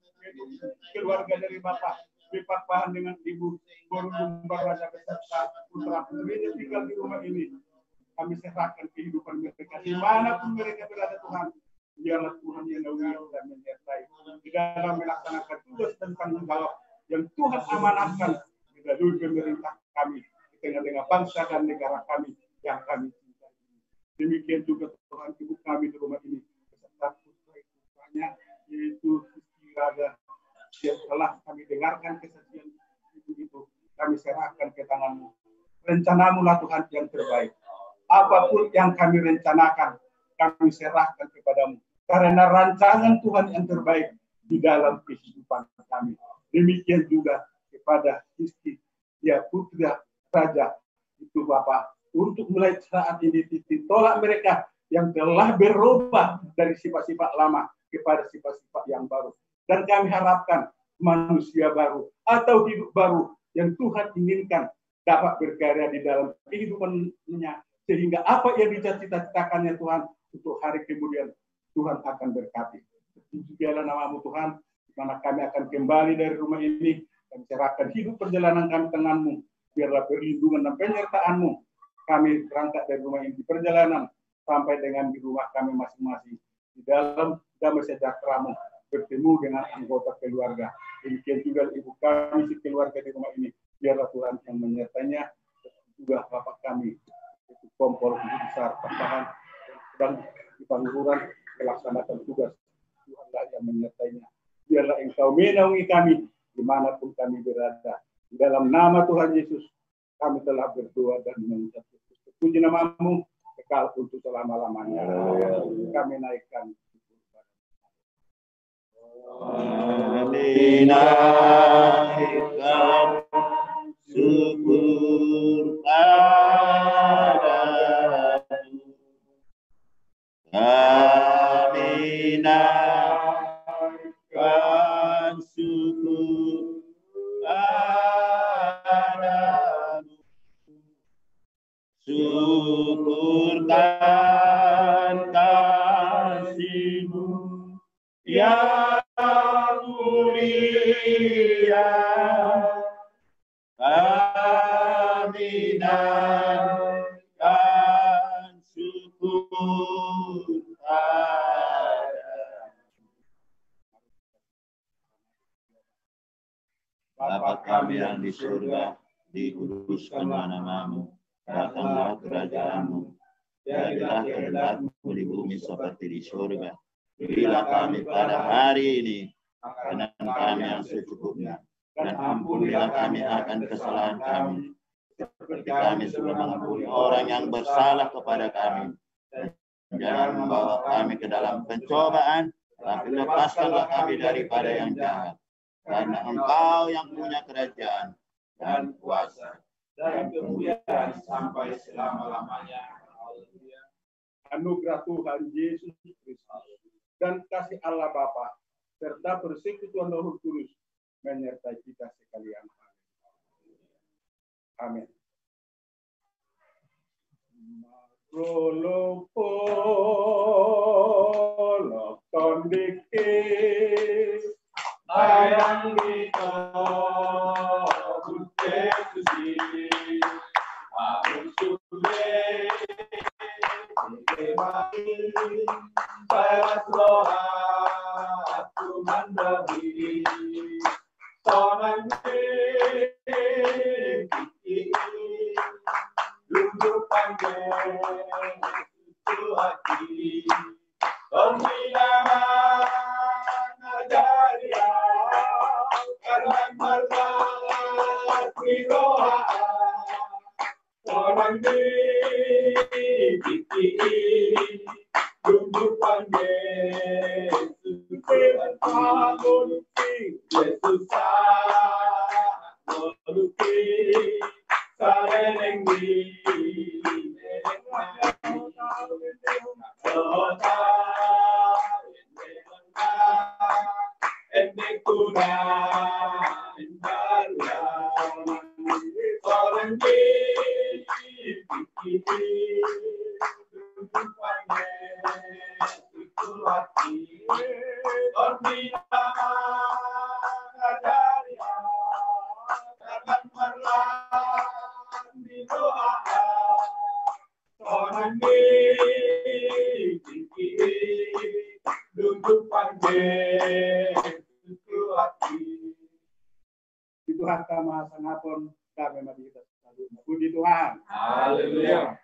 keluarga dari Bapak, Bahan dengan Ibu Borumbar Raja beserta putra putri tinggal di rumah ini. Kami serahkan kehidupan mereka dimanapun mereka berada Tuhan. Biarlah Tuhan yang mulia dan menyertai di dalam melaksanakan tugas dan tanggung jawab yang Tuhan amanahkan melalui pemerintah kami di tengah-tengah bangsa dan negara kami yang kami cintai. Demikian juga Tuhan ibu kami di rumah ini beserta putra-putranya yaitu Siti Raja yang telah kami dengarkan kesaksian itu kami serahkan ke tangan-Mu. Rencanamu lah Tuhan yang terbaik. Apapun yang kami rencanakan, kami serahkan kepadamu. Karena rancangan Tuhan yang terbaik di dalam kehidupan kami. Demikian juga kepada istri, ya putra raja, itu Bapak. Untuk mulai saat ini tolak mereka yang telah berubah dari sifat-sifat lama kepada sifat-sifat yang baru. Dan kami harapkan manusia baru atau hidup baru yang Tuhan inginkan dapat berkarya di dalam kehidupannya. Sehingga apa yang dicita-citakannya Tuhan untuk hari kemudian Tuhan akan berkati. Biarlah nama-Mu Tuhan, di mana kami akan kembali dari rumah ini dan serahkan hidup perjalanan kami tangan-Mu. Biarlah perlindungan dan penyertaan-Mu. Kami berangkat dari rumah ini di perjalanan sampai dengan di rumah kami masing-masing. Di dalam damai sejahtera-Mu bertemu dengan anggota keluarga. Demikian juga ibu kami, si keluarga di rumah ini. Biarlah Tuhan yang menyertainya. Juga Bapak kami, itu kompol besar tambahan dan di pangguran melaksanakan tugas Tuhanlah yang menyertainya. Biarlah Engkau menaungi kami dimanapun kami berada. Di dalam nama Tuhan Yesus kami telah berdoa dan mengucap puji nama-Mu kekal untuk selama-lamanya. Kami naikkan. Kami naikkan syukur padamu. Kami naikkan syukur padamu. Syukurkan kasih-Mu yang mulia. Kami naikkan syukur padamu. Bapa kami yang di surga, dikuduskanlah nama-Mu, datanglah kerajaan-Mu, jadilah kehendak-Mu di bumi seperti di surga. Berilah kami pada hari ini makanan kami yang secukupnya, dan ampunilah kami akan kesalahan kami, seperti kami sudah mengampuni orang yang bersalah kepada kami. Dan jangan membawa kami ke dalam pencobaan, tapi lepaskanlah kami daripada yang jahat. Karena Engkau yang punya kerajaan dan kuasa dan kemuliaan sampai selama-lamanya. Anugerah Tuhan Yesus Kristus dan kasih Allah Bapa serta persekutuan Roh Kudus menyertai kita sekalian. Amin. Rolo polo kondike ayang kita buke suci amusule kemari saya roha aku mandiri sonane duduk panjang itu hati Pembinaan ajaria karena marwah kiroa orang di duduk panjang Yesus mengaluki Yesus mengaluki sareng di Tuhan kama sangapon kami mati kita selalu. Puji Tuhan. Haleluya.